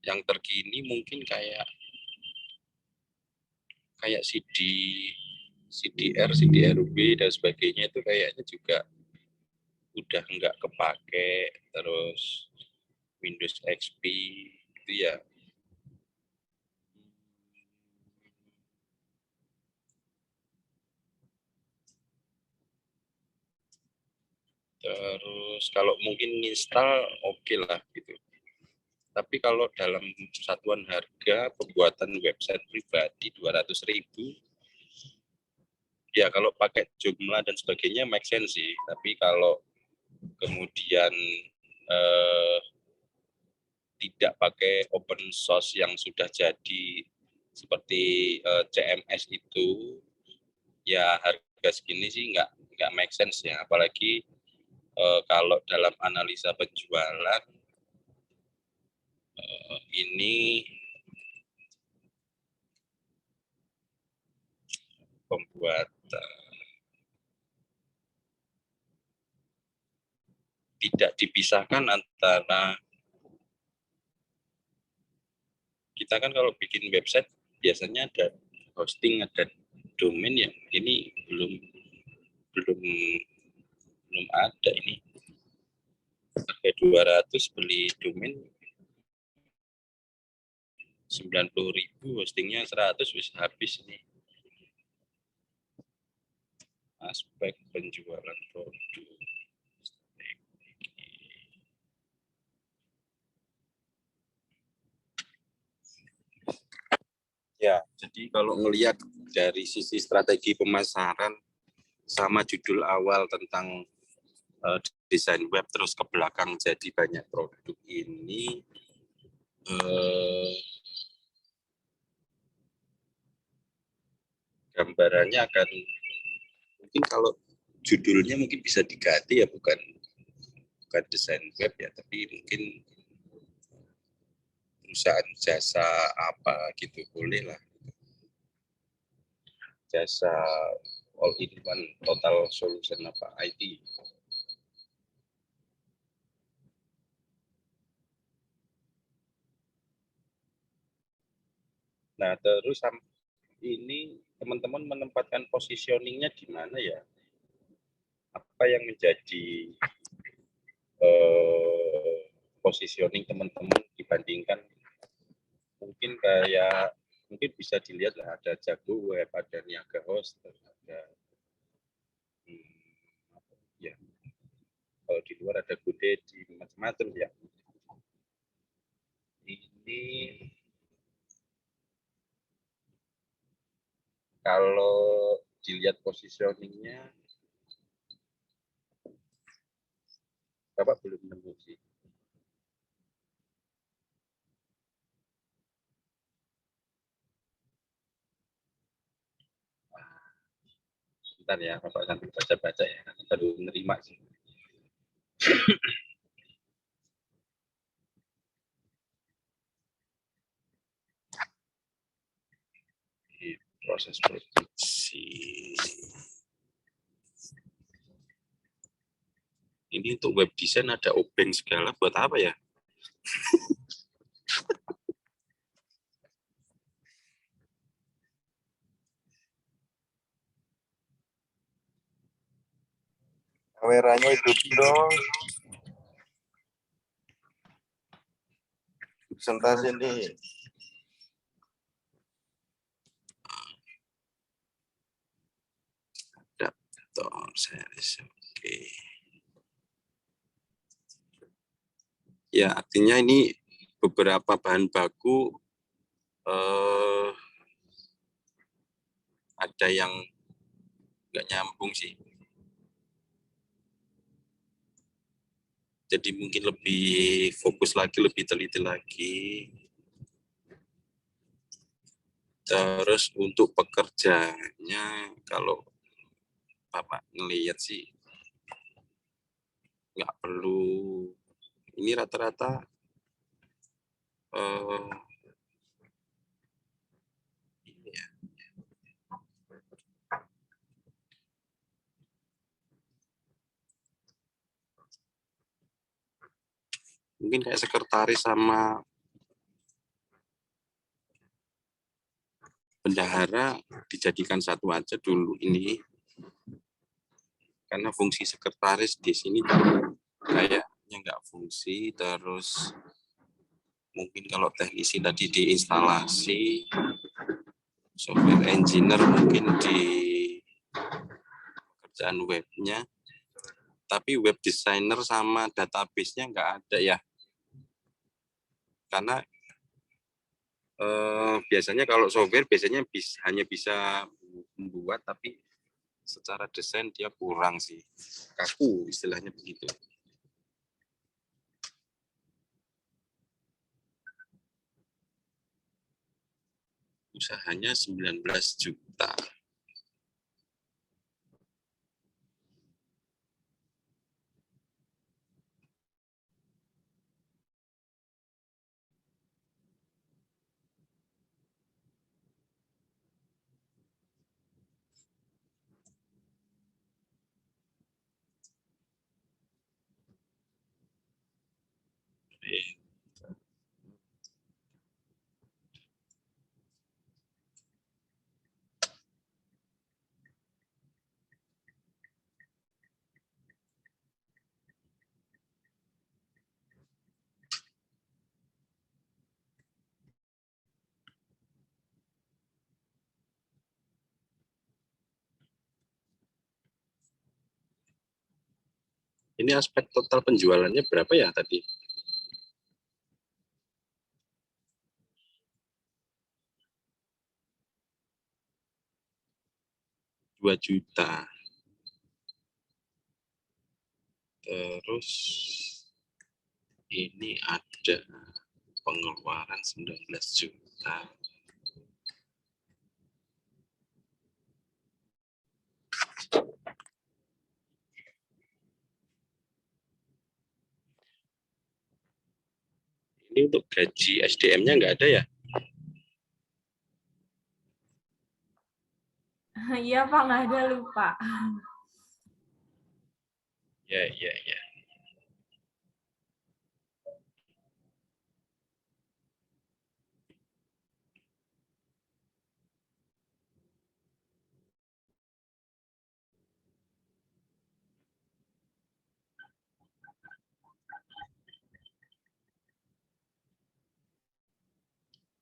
yang terkini mungkin kayak CDR, CDRB dan sebagainya itu kayaknya juga udah nggak kepake, terus Windows XP itu ya terus kalau mungkin install oke lah gitu. Tapi kalau dalam satuan harga pembuatan website pribadi 200.000 ya kalau pakai jumlah dan sebagainya make sense sih. Tapi kalau kemudian tidak pakai open source yang sudah jadi seperti CMS itu, ya harga segini sih nggak make sense ya. Apalagi kalau dalam analisa penjualan ini pembuatan tidak dipisahkan antara kita kan kalau bikin website biasanya ada hosting, ada domain ya. Ini belum ada ini. Harga 200 beli domain 90.000, hostingnya 100 bisa habis ini. Aspek penjualan produk. Ya, jadi kalau ngelihat dari sisi strategi pemasaran sama judul awal tentang desain web terus ke belakang jadi banyak produk ini, gambarannya akan mungkin kalau judulnya mungkin bisa diganti ya, bukan desain web ya, tapi mungkin perusahaan jasa apa gitu boleh lah, jasa all in one total solution apa IT. Nah terus ini teman-teman menempatkan positioningnya di mana ya? Apa yang menjadi positioning teman-teman dibandingkan mungkin kayak bisa dilihat lah, ada Jago Web, ada Niaga Host, ada ya kalau di luar ada GoDaddy, macam-macam ya. Ini kalau dilihat positioningnya Bapak belum nemu sih. Bentar ya, Bapak sambil baca-baca ya, baru menerima sih. Di proses produksi. Ini untuk web design ada obeng segala, buat apa ya? Kameranya hidup dong. Presentasi nih. Adaptor series, oke. Ya, artinya ini beberapa bahan baku ada yang nggak nyambung sih. Jadi mungkin lebih fokus lagi, lebih teliti lagi. Terus untuk pekerjaannya, kalau Bapak ngelihat sih, nggak perlu. Ini rata-rata ini ya. Mungkin kayak sekretaris sama bendahara dijadikan satu aja dulu ini, karena fungsi sekretaris di sini kayaknya nggak fungsi. Terus mungkin kalau teknisi tadi di instalasi, software engineer mungkin di pekerjaan webnya, tapi web designer sama database-nya nggak ada ya, karena biasanya kalau software biasanya hanya bisa membuat, tapi secara desain dia kurang sih, kaku istilahnya begitu. Usahanya 19 juta. Ini aspek total penjualannya berapa ya tadi? Rp2 juta. Terus ini ada pengeluaran 19 juta. Ini untuk gaji SDM-nya nggak ada ya? Iya Pak, nggak ada, lupa. Ya, ya, ya.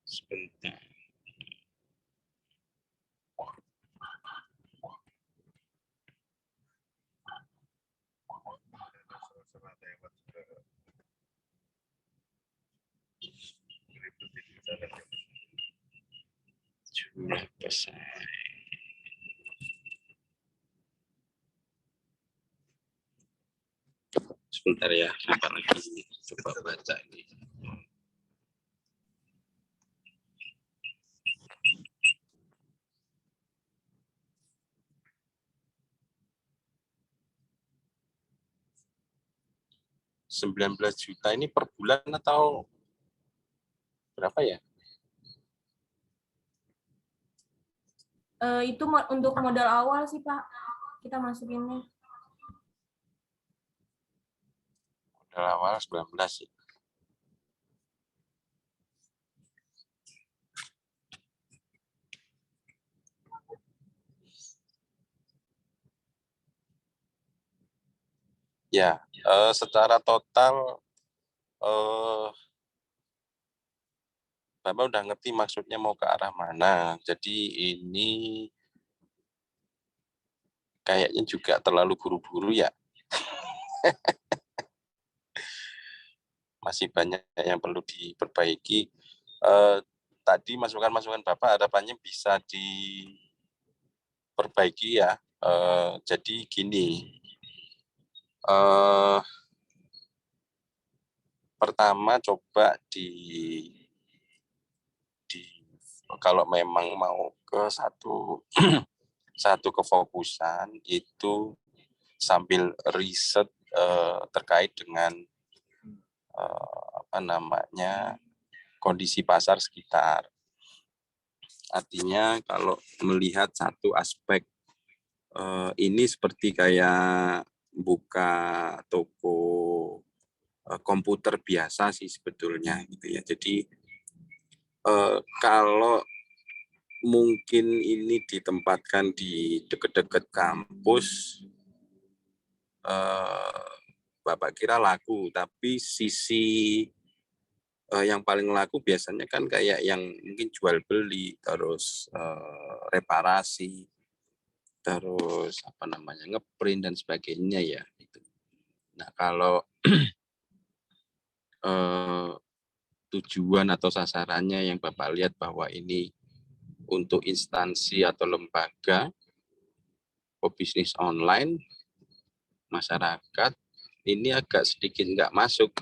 Sebentar. Jumlah pesaing. Sebentar ya, sebentar lagi coba baca ini. Rp19 juta ini per bulan atau berapa ya? Itu untuk modal awal sih Pak, kita masukinnya. Modal awal 19 sih. Ya, secara total Bapak udah ngerti maksudnya mau ke arah mana. Jadi ini kayaknya juga terlalu buru-buru ya. Masih banyak yang perlu diperbaiki. Tadi masukan-masukan Bapak harapannya bisa diperbaiki ya. Jadi gini, pertama coba kalau memang mau ke satu kefokusan itu sambil riset terkait dengan kondisi pasar sekitar. Artinya kalau melihat satu aspek ini seperti kayak buka toko komputer biasa sih sebetulnya gitu ya. Jadi kalau mungkin ini ditempatkan di dekat-dekat kampus, Bapak kira laku, tapi sisi yang paling laku biasanya kan kayak yang mungkin jual beli, terus reparasi, terus ngeprint dan sebagainya ya. Nah kalau tujuan atau sasarannya yang Bapak lihat bahwa ini untuk instansi atau lembaga pebisnis online, masyarakat, ini agak sedikit nggak masuk.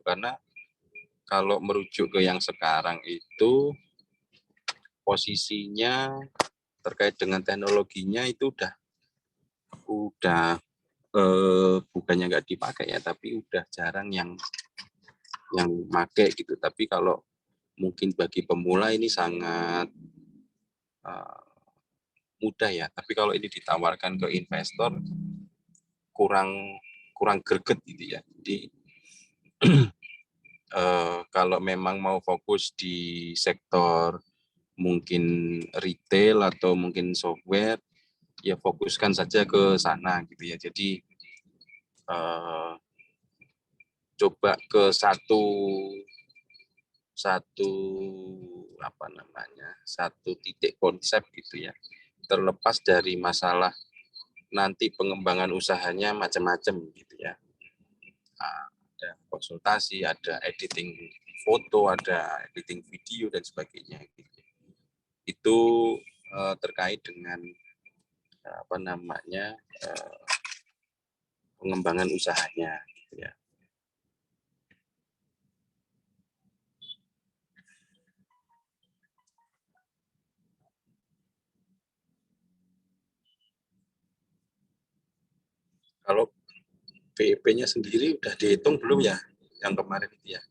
Karena kalau merujuk ke yang sekarang itu, posisinya terkait dengan teknologinya itu udah bukannya nggak dipakai ya, tapi udah jarang yang pakai gitu. Tapi kalau mungkin bagi pemula ini sangat mudah ya. Tapi kalau ini ditawarkan ke investor kurang greget gitu ya. Jadi kalau memang mau fokus di sektor mungkin retail atau mungkin software, ya fokuskan saja ke sana gitu ya. Jadi coba ke satu titik konsep gitu ya. Terlepas dari masalah nanti pengembangan usahanya macam-macam gitu ya. Ada konsultasi, ada editing foto, ada editing video dan sebagainya. Gitu. Itu terkait dengan pengembangan usahanya. Gitu ya. Kalau PIP-nya sendiri udah dihitung belum ya? Yang kemarin itu ya.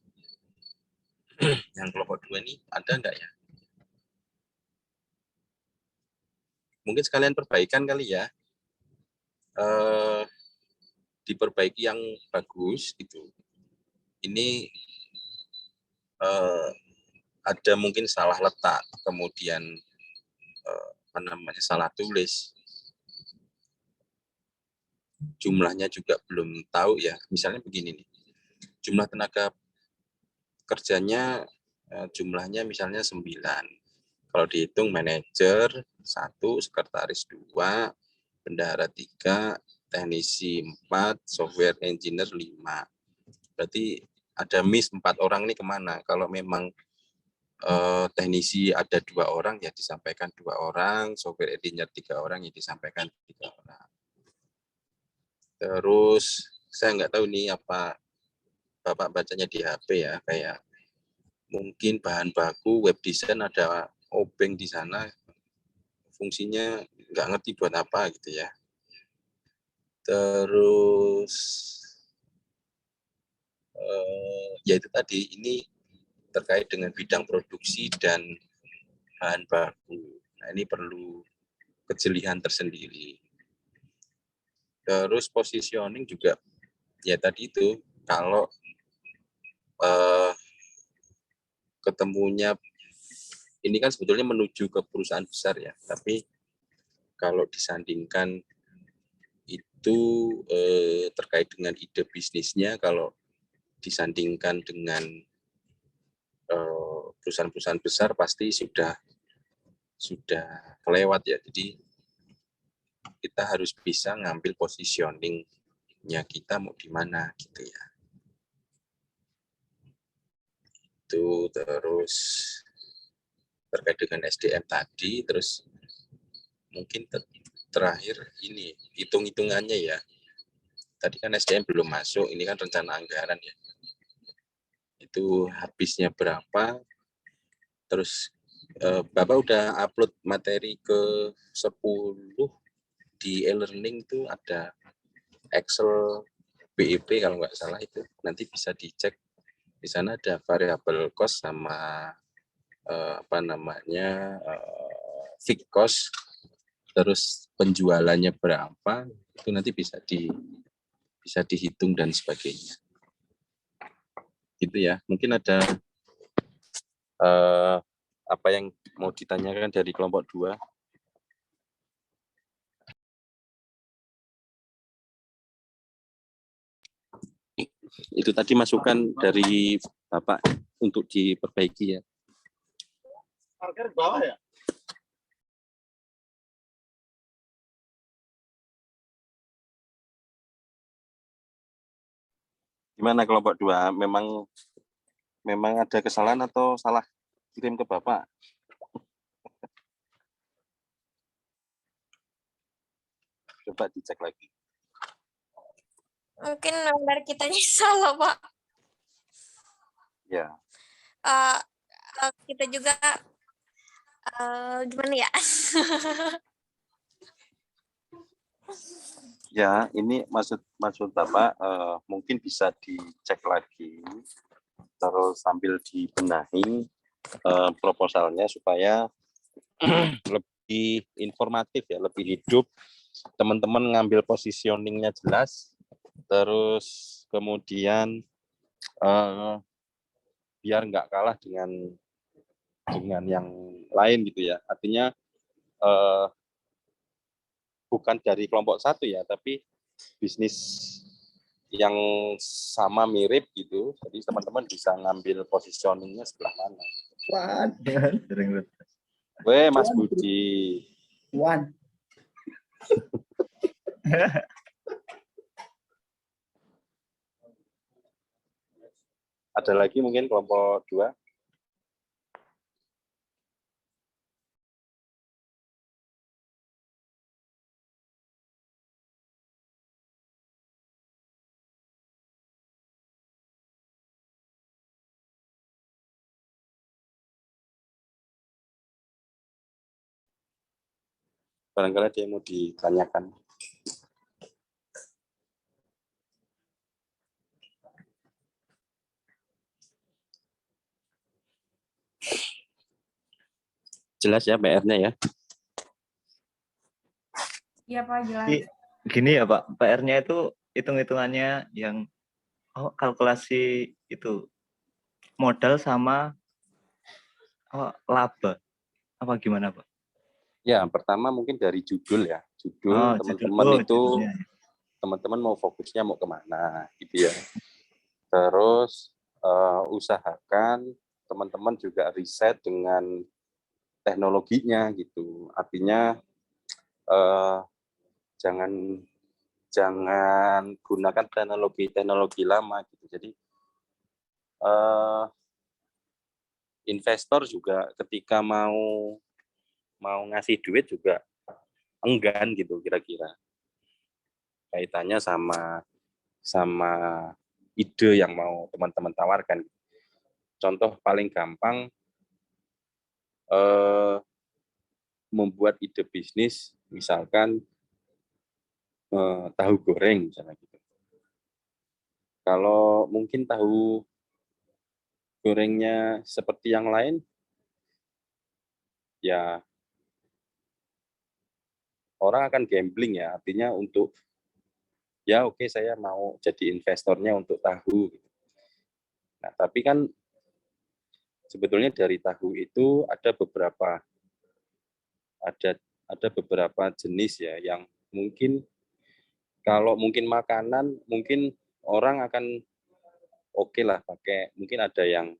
Yang kelompok 2 ini ada enggak ya? Mungkin sekalian perbaikan kali ya. Diperbaiki yang bagus gitu. Ini ada mungkin salah letak, kemudian salah tulis. Jumlahnya juga belum tahu ya. Misalnya begini nih. Jumlah tenaga kerjanya jumlahnya misalnya 9. Kalau dihitung manajer 1, sekretaris 2, bendahara 3, teknisi 4, software engineer 5. Berarti ada miss 4 orang ini kemana? Kalau memang teknisi ada 2 orang ya disampaikan 2 orang, software engineer 3 orang ya disampaikan 3 orang. Terus saya nggak tahu nih apa Bapak bacanya di HP ya, kayak mungkin bahan baku web design ada obeng di sana, fungsinya nggak ngerti buat apa gitu ya. Terus ya itu tadi, ini terkait dengan bidang produksi dan bahan baku. Nah, ini perlu kejelian tersendiri. Terus positioning juga ya tadi itu, kalau ketemunya ini kan sebetulnya menuju ke perusahaan besar ya, tapi kalau disandingkan itu terkait dengan ide bisnisnya, kalau disandingkan dengan perusahaan-perusahaan besar pasti sudah kelewat ya. Jadi kita harus bisa ngambil positioningnya kita mau di mana gitu ya. Itu terus terkait dengan SDM tadi, terus mungkin terakhir ini hitung-hitungannya ya. Tadi kan SDM belum masuk, ini kan rencana anggaran ya. Itu habisnya berapa, terus Bapak udah upload materi ke 10 di e-learning, itu ada Excel BEP kalau nggak salah, itu nanti bisa dicek. Di sana ada variable cost sama fixed cost, terus penjualannya berapa, itu nanti bisa dihitung dan sebagainya. Gitu ya. Mungkin ada apa yang mau ditanyakan dari kelompok 2? Itu tadi masukan dari Bapak untuk diperbaiki ya. Parkir bawah ya? Gimana kelompok 2? Memang ada kesalahan atau salah kirim ke Bapak? Coba dicek lagi. Mungkin dari kitanya salah, Pak. Ya. Kita juga gimana ya? Ya, ini maksud Bapak mungkin bisa dicek lagi, terus sambil dibenahi proposalnya supaya lebih informatif ya, lebih hidup. Teman-teman ngambil positioningnya jelas, terus kemudian biar nggak kalah dengan yang lain gitu ya. Artinya bukan dari kelompok 1 ya, tapi bisnis yang sama mirip gitu. Jadi teman-teman bisa ngambil positioningnya sebelah mana. Weh, Mas Budi. Ada lagi mungkin kelompok 2? Barangkali ada yang mau ditanyakan. Jelas ya PR-nya ya? Iya Pak, jelas. Gini ya Pak, PR-nya itu hitung-hitungannya yang kalkulasi itu modal sama laba, apa gimana Pak? Ya, pertama mungkin dari judul ya. Judul teman-teman itu, teman-teman mau fokusnya mau kemana gitu ya. Terus usahakan teman-teman juga riset dengan teknologinya gitu. Artinya jangan gunakan teknologi lama gitu. Jadi investor juga ketika mau ngasih duit juga enggan gitu kira-kira. Kaitannya sama sama ide yang mau teman-teman tawarkan. Contoh paling gampang, membuat ide bisnis, misalkan tahu goreng misalnya gitu. Kalau mungkin tahu gorengnya seperti yang lain, ya orang akan gambling ya, artinya untuk ya oke saya mau jadi investornya untuk tahu. Nah, tapi kan sebetulnya dari tahu itu ada beberapa jenis ya yang mungkin kalau mungkin makanan mungkin orang akan oke lah pakai, mungkin ada yang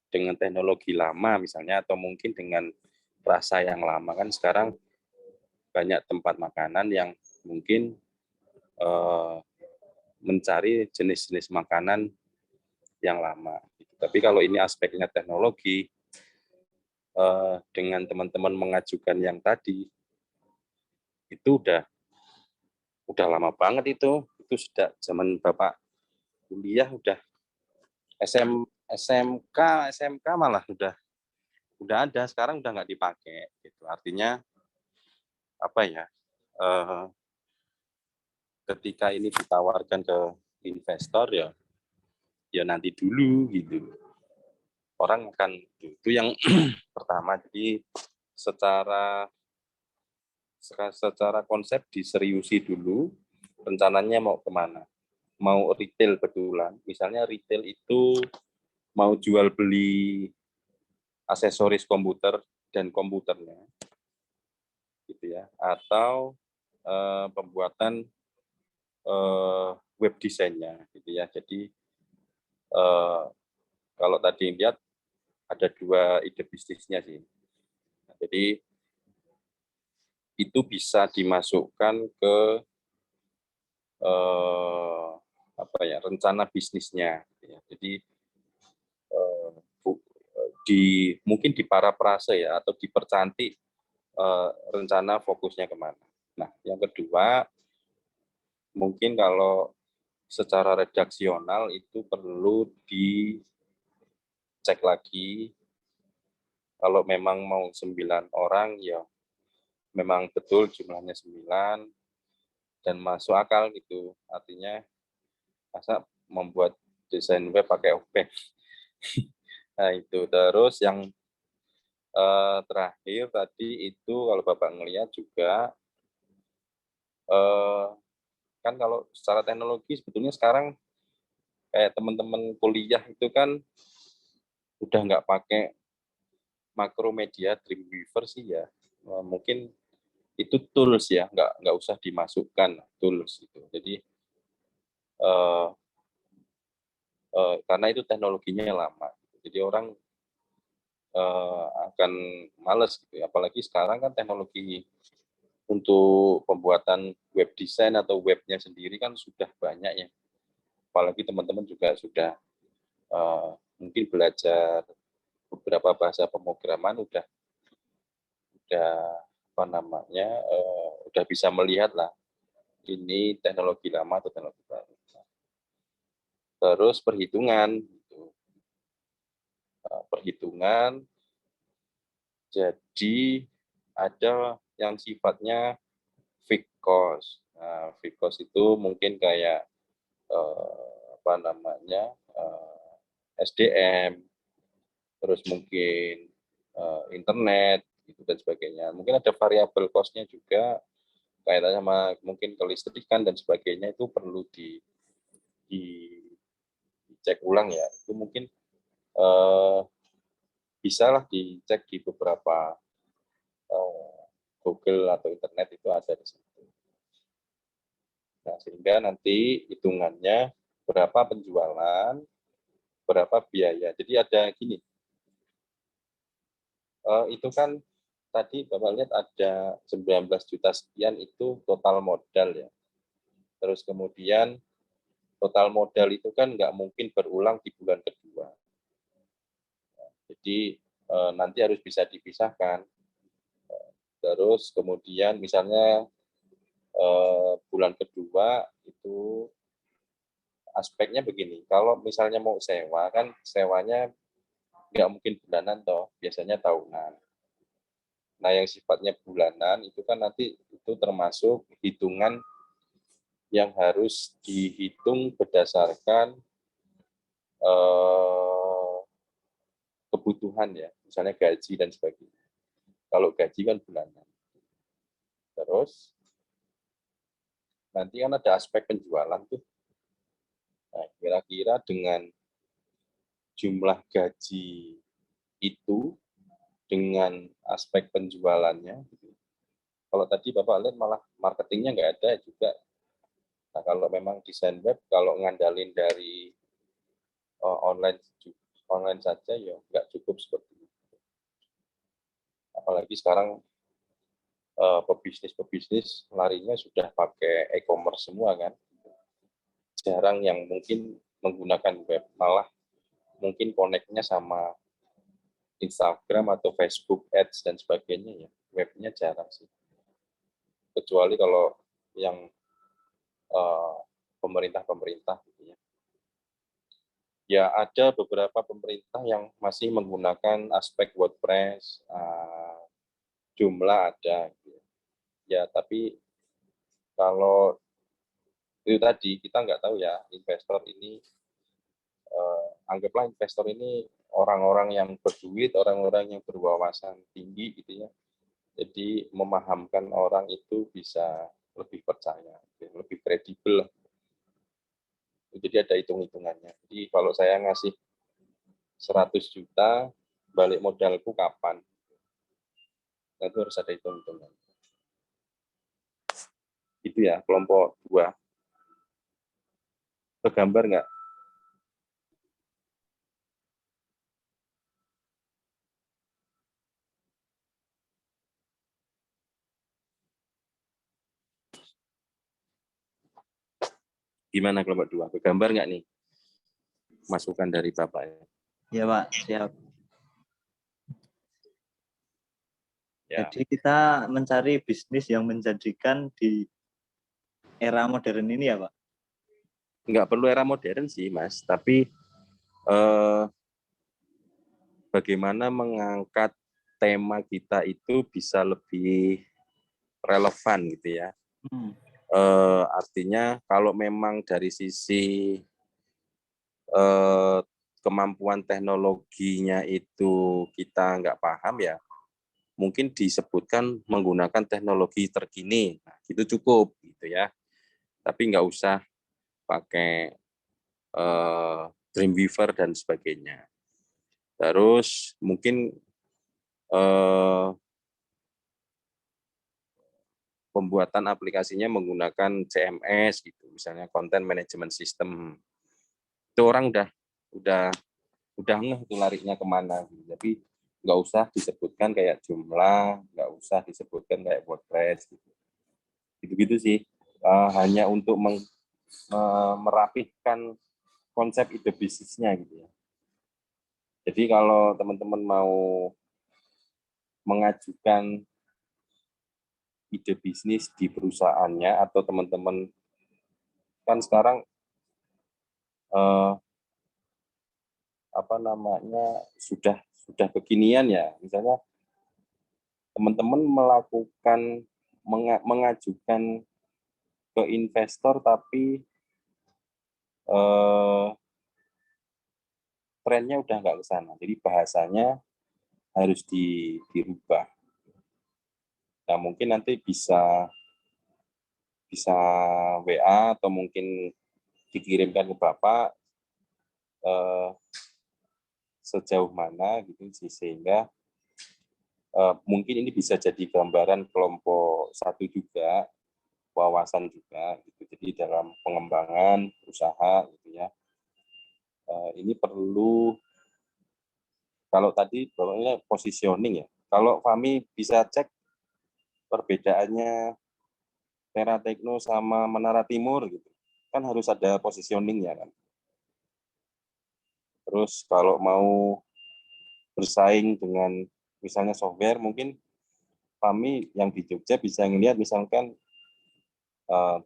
dengan teknologi lama misalnya atau mungkin dengan rasa yang lama. Kan sekarang banyak tempat makanan yang mungkin mencari jenis-jenis makanan yang lama. Tapi kalau ini aspeknya teknologi, dengan teman-teman mengajukan yang tadi, itu udah lama banget itu sudah zaman Bapak kuliah, udah SMK malah udah ada, sekarang udah nggak dipakai gitu. Artinya apa ya, ketika ini ditawarkan ke investor ya nanti dulu gitu, orang akan itu yang pertama. Jadi secara konsep diseriusi dulu, rencananya mau kemana, mau retail betulan, misalnya retail itu mau jual beli aksesoris komputer dan komputernya gitu ya, atau pembuatan web desainnya gitu ya. Jadi kalau tadi lihat ada 2 ide bisnisnya sih. Nah, jadi itu bisa dimasukkan ke rencana bisnisnya. Ya. Jadi mungkin diparafrase ya atau dipercantik rencana fokusnya kemana. Nah, yang kedua mungkin kalau secara redaksional itu perlu dicek lagi. Kalau memang mau 9 orang ya memang betul jumlahnya 9 dan masuk akal gitu. Artinya masa membuat desain web pakai OPEX. Nah itu. Terus yang terakhir tadi itu kalau Bapak ngelihat juga kan kalau secara teknologi sebetulnya sekarang kayak teman-teman kuliah itu kan udah nggak pakai Macromedia Dreamweaver sih ya. Mungkin itu tools ya, nggak usah dimasukkan tools itu. Jadi karena itu teknologinya lama, jadi orang akan males gitu. Apalagi sekarang kan teknologi untuk pembuatan web design atau webnya sendiri kan sudah banyak ya. Apalagi teman-teman juga sudah mungkin belajar beberapa bahasa pemrograman udah apa namanya udah bisa melihat lah ini teknologi lama atau teknologi baru. Terus perhitungan gitu. Perhitungan jadi ada yang sifatnya fixed cost. Nah, fixed cost itu mungkin kayak apa namanya SDM, terus mungkin internet gitu dan sebagainya. Mungkin ada variabel cost-nya juga kaitannya sama mungkin kelistrikan dan sebagainya, itu perlu dicek ulang ya. Itu mungkin bisa lah dicek di beberapa Google atau internet, itu ada di situ. Nah, sehingga nanti hitungannya berapa penjualan, berapa biaya. Jadi ada gini, itu kan tadi Bapak lihat ada 19 juta sekian itu total modal ya. Terus kemudian total modal itu kan nggak mungkin berulang di bulan kedua. Jadi nanti harus bisa dipisahkan. Terus kemudian misalnya bulan kedua itu aspeknya begini, kalau misalnya mau sewa kan sewanya nggak mungkin bulanan toh, biasanya tahunan. Nah, yang sifatnya bulanan itu kan nanti itu termasuk hitungan yang harus dihitung berdasarkan kebutuhan ya, misalnya gaji dan sebagainya. Kalau gaji kan bulanan. Terus nanti kan ada aspek penjualan tuh. Nah, kira-kira dengan jumlah gaji itu dengan aspek penjualannya. Kalau tadi Bapak lihat malah marketingnya nggak ada juga. Nah, kalau memang desain web, kalau ngandalin dari online saja ya nggak cukup seperti itu. Apalagi sekarang pebisnis larinya sudah pakai e-commerce semua kan. Jarang yang mungkin menggunakan web, malah mungkin connect-nya sama Instagram atau Facebook Ads dan sebagainya ya. Webnya jarang sih. Kecuali kalau yang pemerintah gitu ya. Ya ada beberapa pemerintah yang masih menggunakan aspek WordPress, Joomla ada. Ya tapi kalau itu tadi kita nggak tahu ya investor ini, anggaplah investor ini orang-orang yang berduit, orang-orang yang berwawasan tinggi gitu ya. Jadi memahamkan orang itu bisa lebih percaya, lebih kredibel. Jadi ada hitung-hitungannya. Jadi kalau saya ngasih 100 juta, balik modalku kapan? Nah, itu harus ada hitung-hitungan. Itu ya, kelompok 2. Kegambar nggak? Gimana kelompok 2? Kegambar nggak nih? Masukan dari Bapak ya? Ya Pak, siap. Ya. Jadi kita mencari bisnis yang menjanjikan di era modern ini ya Pak? Nggak perlu era modern sih Mas, tapi bagaimana mengangkat tema kita itu bisa lebih relevan gitu ya. Artinya kalau memang dari sisi kemampuan teknologinya itu kita nggak paham ya, mungkin disebutkan menggunakan teknologi terkini, nah, itu cukup gitu ya. Tapi nggak usah pakai Dreamweaver dan sebagainya. Terus mungkin pembuatan aplikasinya menggunakan CMS gitu, misalnya Content Management System. Itu orang udah ngeh tuh larinya kemana. Tapi nggak usah disebutkan kayak Joomla, nggak usah disebutkan kayak WordPress gitu. Gitu-gitu sih. Hanya untuk merapihkan konsep ide bisnisnya gitu ya. Jadi kalau teman-teman mau mengajukan ide bisnis di perusahaannya atau teman-teman kan sekarang sudah kekinian ya, misalnya teman-teman mengajukan ke investor tapi trennya udah nggak ke sana, jadi bahasanya harus dirubah. Nah mungkin nanti bisa WA atau mungkin dikirimkan ke Bapak sejauh mana gitu sehingga mungkin ini bisa jadi gambaran kelompok 1 juga, wawasan juga gitu. Jadi dalam pengembangan usaha gitu ya. Ini perlu, kalau tadi bawahnya positioning ya. Kalau Fahmi bisa cek perbedaannya Tera Tekno sama Menara Timur gitu. Kan harus ada positioningnya kan. Terus kalau mau bersaing dengan misalnya software, mungkin kami yang di Jogja bisa ngelihat misalkan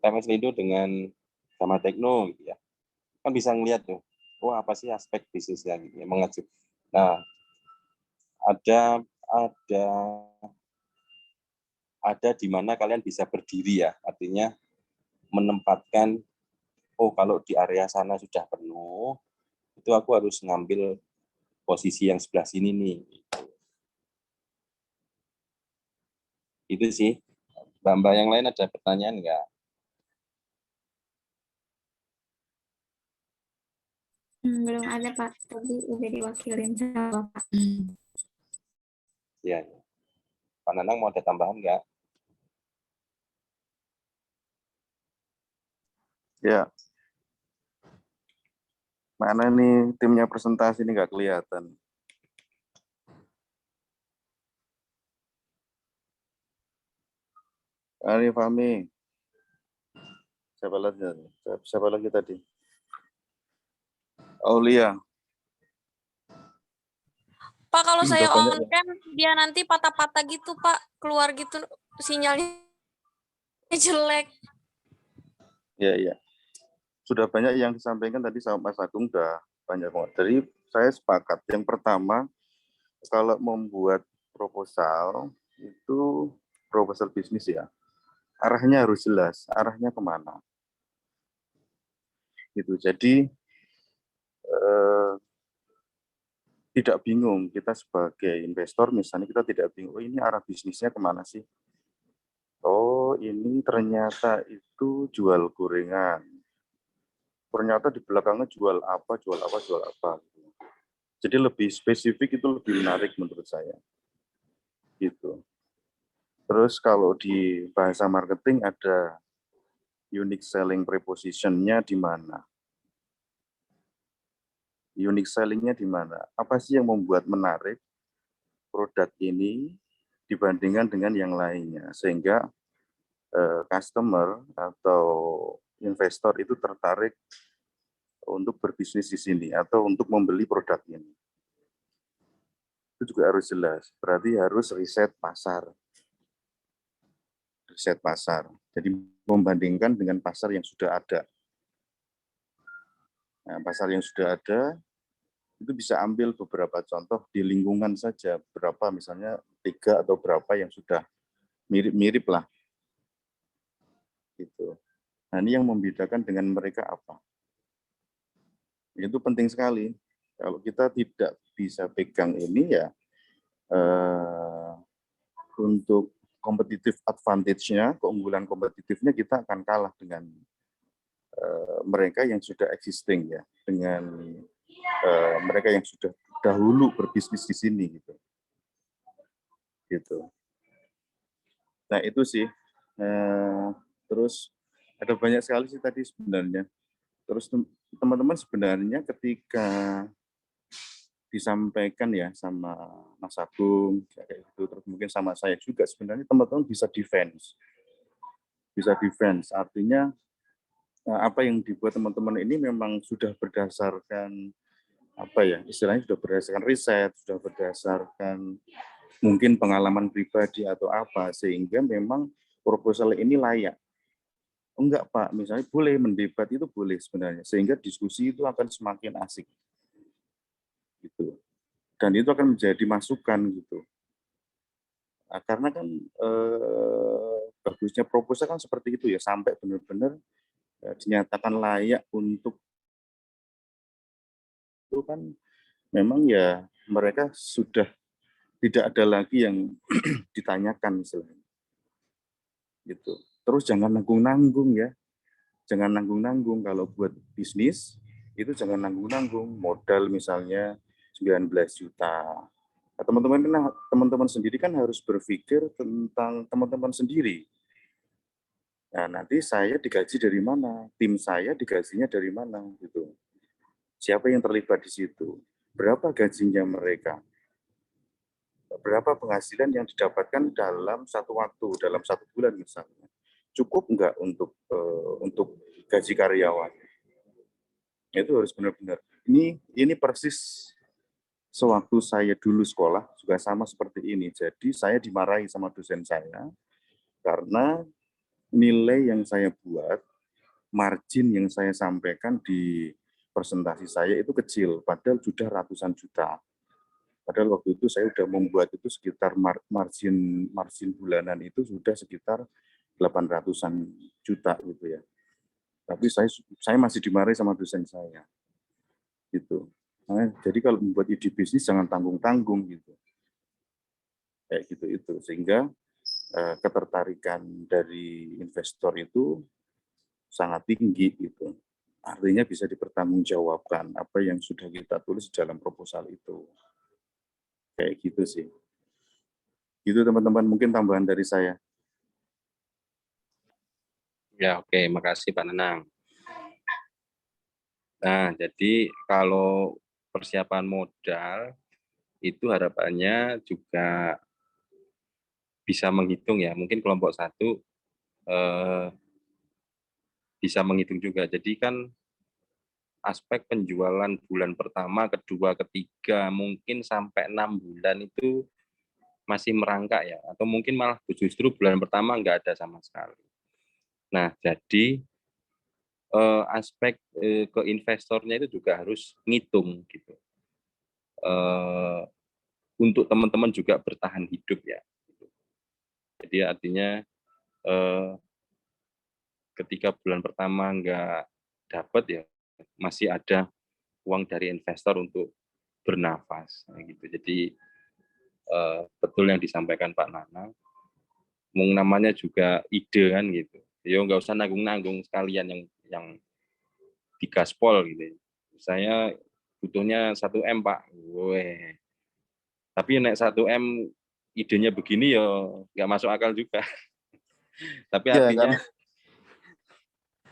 TMS Lindo dengan Gama Tekno gitu ya. kan bisa ngeliat tuh, oh apa sih aspek bisnisnya gitu ya, mengacu. Nah, ada di mana kalian bisa berdiri ya, artinya menempatkan, oh kalau di area sana sudah penuh, itu aku harus ngambil posisi yang sebelah sini nih. Itu sih. Mbak-mbak yang lain ada pertanyaan nggak? Belum ada Pak, tadi udah diwakilin sama Bapak. Ya. Pak Nanang mau ada tambahan nggak? Ya. Mana nih timnya presentasi ini nggak kelihatan. Ini Fahmi. Siapa lagi tadi? Aulia. Pak, kalau saya Udah banyak on cam dia nanti patah-patah gitu Pak, keluar gitu sinyalnya jelek. Ya. Sudah banyak yang disampaikan tadi sama Mas Agung, udah banyak banget. Jadi saya sepakat. Yang pertama, kalau membuat proposal itu proposal bisnis ya, arahnya harus jelas, arahnya kemana. Gitu. Jadi tidak bingung kita sebagai investor, misalnya kita tidak bingung, oh ini arah bisnisnya kemana sih? Oh ini ternyata itu jual gorengan. Ternyata di belakangnya jual apa. Jadi lebih spesifik, itu lebih menarik menurut saya. Gitu. Terus kalau di bahasa marketing ada unique selling proposition-nya di mana? Unique selling-nya di mana? Apa sih yang membuat menarik produk ini dibandingkan dengan yang lainnya, sehingga customer atau investor itu tertarik untuk berbisnis di sini atau untuk membeli produk ini. Itu juga harus jelas. Berarti harus riset pasar. Jadi membandingkan dengan pasar yang sudah ada. Nah, pasar yang sudah ada itu bisa ambil beberapa contoh di lingkungan saja, berapa misalnya 3 atau berapa yang sudah mirip-mirip lah. Gitu. Nah, ini yang membedakan dengan mereka apa? Itu penting sekali. Kalau kita tidak bisa pegang ini ya, untuk competitive advantage-nya, keunggulan kompetitifnya kita akan kalah dengan mereka yang sudah existing ya, dengan mereka yang sudah dahulu berbisnis di sini gitu. Nah itu sih. Terus ada banyak sekali sih tadi sebenarnya. Terus teman-teman sebenarnya ketika disampaikan ya sama Mas Agung kayak gitu, terus mungkin sama saya juga, sebenarnya teman-teman bisa defense. Artinya apa yang dibuat teman-teman ini memang sudah berdasarkan apa ya, istilahnya sudah berdasarkan riset, sudah berdasarkan mungkin pengalaman pribadi atau apa, sehingga memang proposal ini layak. Enggak Pak, misalnya boleh mendebat, itu boleh sebenarnya, sehingga diskusi itu akan semakin asik. Gitu. Dan itu akan menjadi masukan gitu. Nah, karena kan bagusnya proposal kan seperti itu ya, sampai benar-benar dinyatakan layak untuk itu kan memang ya mereka sudah tidak ada lagi yang ditanyakan misalnya. Gitu. Terus jangan nanggung-nanggung ya. Jangan nanggung-nanggung kalau buat bisnis itu, jangan nanggung-nanggung. Modal misalnya 19 juta. Nah, teman-teman sendiri kan harus berpikir tentang teman-teman sendiri. Nah, nanti saya digaji dari mana? Tim saya digajinya dari mana gitu. Siapa yang terlibat di situ? Berapa gajinya mereka? Berapa penghasilan yang didapatkan dalam satu waktu, dalam 1 bulan misalnya? Cukup enggak untuk gaji karyawan? Itu harus benar-benar. Ini persis sewaktu saya dulu sekolah juga sama seperti ini. Jadi saya dimarahi sama dosen saya karena nilai yang saya buat, margin yang saya sampaikan di presentasi saya itu kecil, padahal sudah ratusan juta. Padahal waktu itu saya sudah membuat itu sekitar margin bulanan itu sudah sekitar 800-an juta gitu ya. Tapi saya masih dimarahi sama dosen saya. Gitu. Nah, jadi kalau membuat ide bisnis jangan tanggung-tanggung gitu. Kayak gitu itu. Sehingga ketertarikan dari investor itu sangat tinggi gitu. Artinya bisa dipertanggungjawabkan apa yang sudah kita tulis dalam proposal itu. Kayak gitu sih. Gitu teman-teman, mungkin tambahan dari saya. Ya, oke, makasih Pak Nanang. Nah, jadi kalau persiapan modal itu harapannya juga bisa menghitung ya. Mungkin kelompok 1 bisa menghitung juga. Jadi kan aspek penjualan bulan pertama, kedua, ketiga, mungkin sampai 6 bulan itu masih merangkak ya. Atau mungkin malah justru bulan pertama nggak ada sama sekali. Nah, jadi aspek ke investornya itu juga harus ngitung gitu. Untuk teman-teman juga bertahan hidup ya. Jadi artinya ketika bulan pertama nggak dapat ya masih ada uang dari investor untuk bernafas gitu. Jadi betul yang disampaikan Pak Nanang. Namanya juga ide kan gitu. Ya nggak usah nanggung-nanggung sekalian yang digaspol gitu. Saya butuhnya 1M Pak. Weh. Tapi naik 1M idenya begini ya nggak masuk akal juga. Tapi Ya, artinya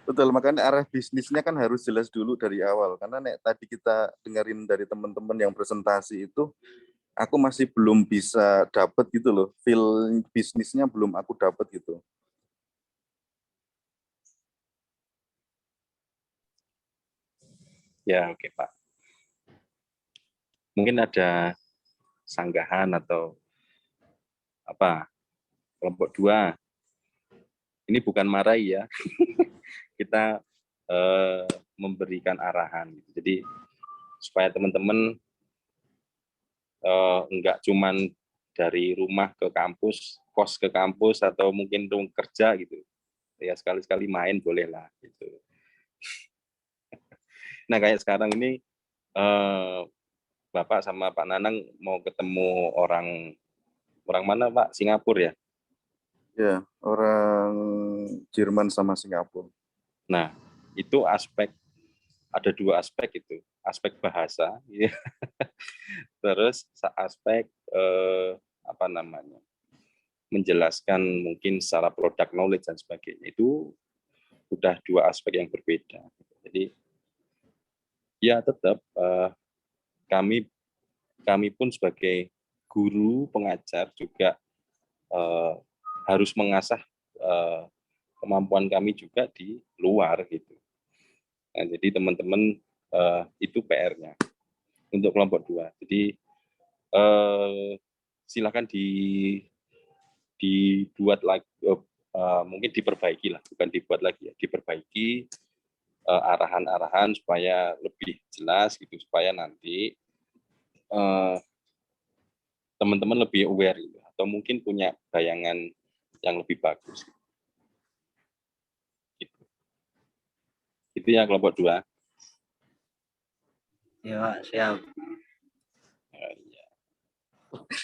betul, makanya arah bisnisnya kan harus jelas dulu dari awal. Karena tadi kita dengerin dari teman-teman yang presentasi itu, aku masih belum bisa dapat gitu loh. Feel bisnisnya belum aku dapat gitu. ya oke Pak. Mungkin ada sanggahan atau apa kelompok 2. Ini bukan marahi ya. Kita memberikan arahan. Jadi supaya teman-teman enggak cuman dari rumah ke kampus, kos ke kampus atau mungkin kerja gitu. Ya sekali-sekali main bolehlah gitu. Nah kayak sekarang ini Bapak sama Pak Nanang mau ketemu orang mana Pak? Singapura ya? Ya, orang Jerman sama Singapura. Nah, itu ada 2 aspek itu, aspek bahasa, ya. Terus aspek menjelaskan mungkin secara product knowledge dan sebagainya itu udah 2 aspek yang berbeda. Jadi ya tetap kami pun sebagai guru pengajar juga harus mengasah kemampuan kami juga di luar gitu. Nah, jadi teman-teman itu PR-nya untuk kelompok 2. Jadi silakan dibuat lagi, mungkin diperbaiki lah, bukan dibuat lagi ya, diperbaiki arahan-arahan supaya lebih jelas gitu, supaya nanti teman-teman lebih aware gitu, atau mungkin punya bayangan yang lebih bagus. Gitu. Itu ya kelompok 2. Ya, siap. Ya.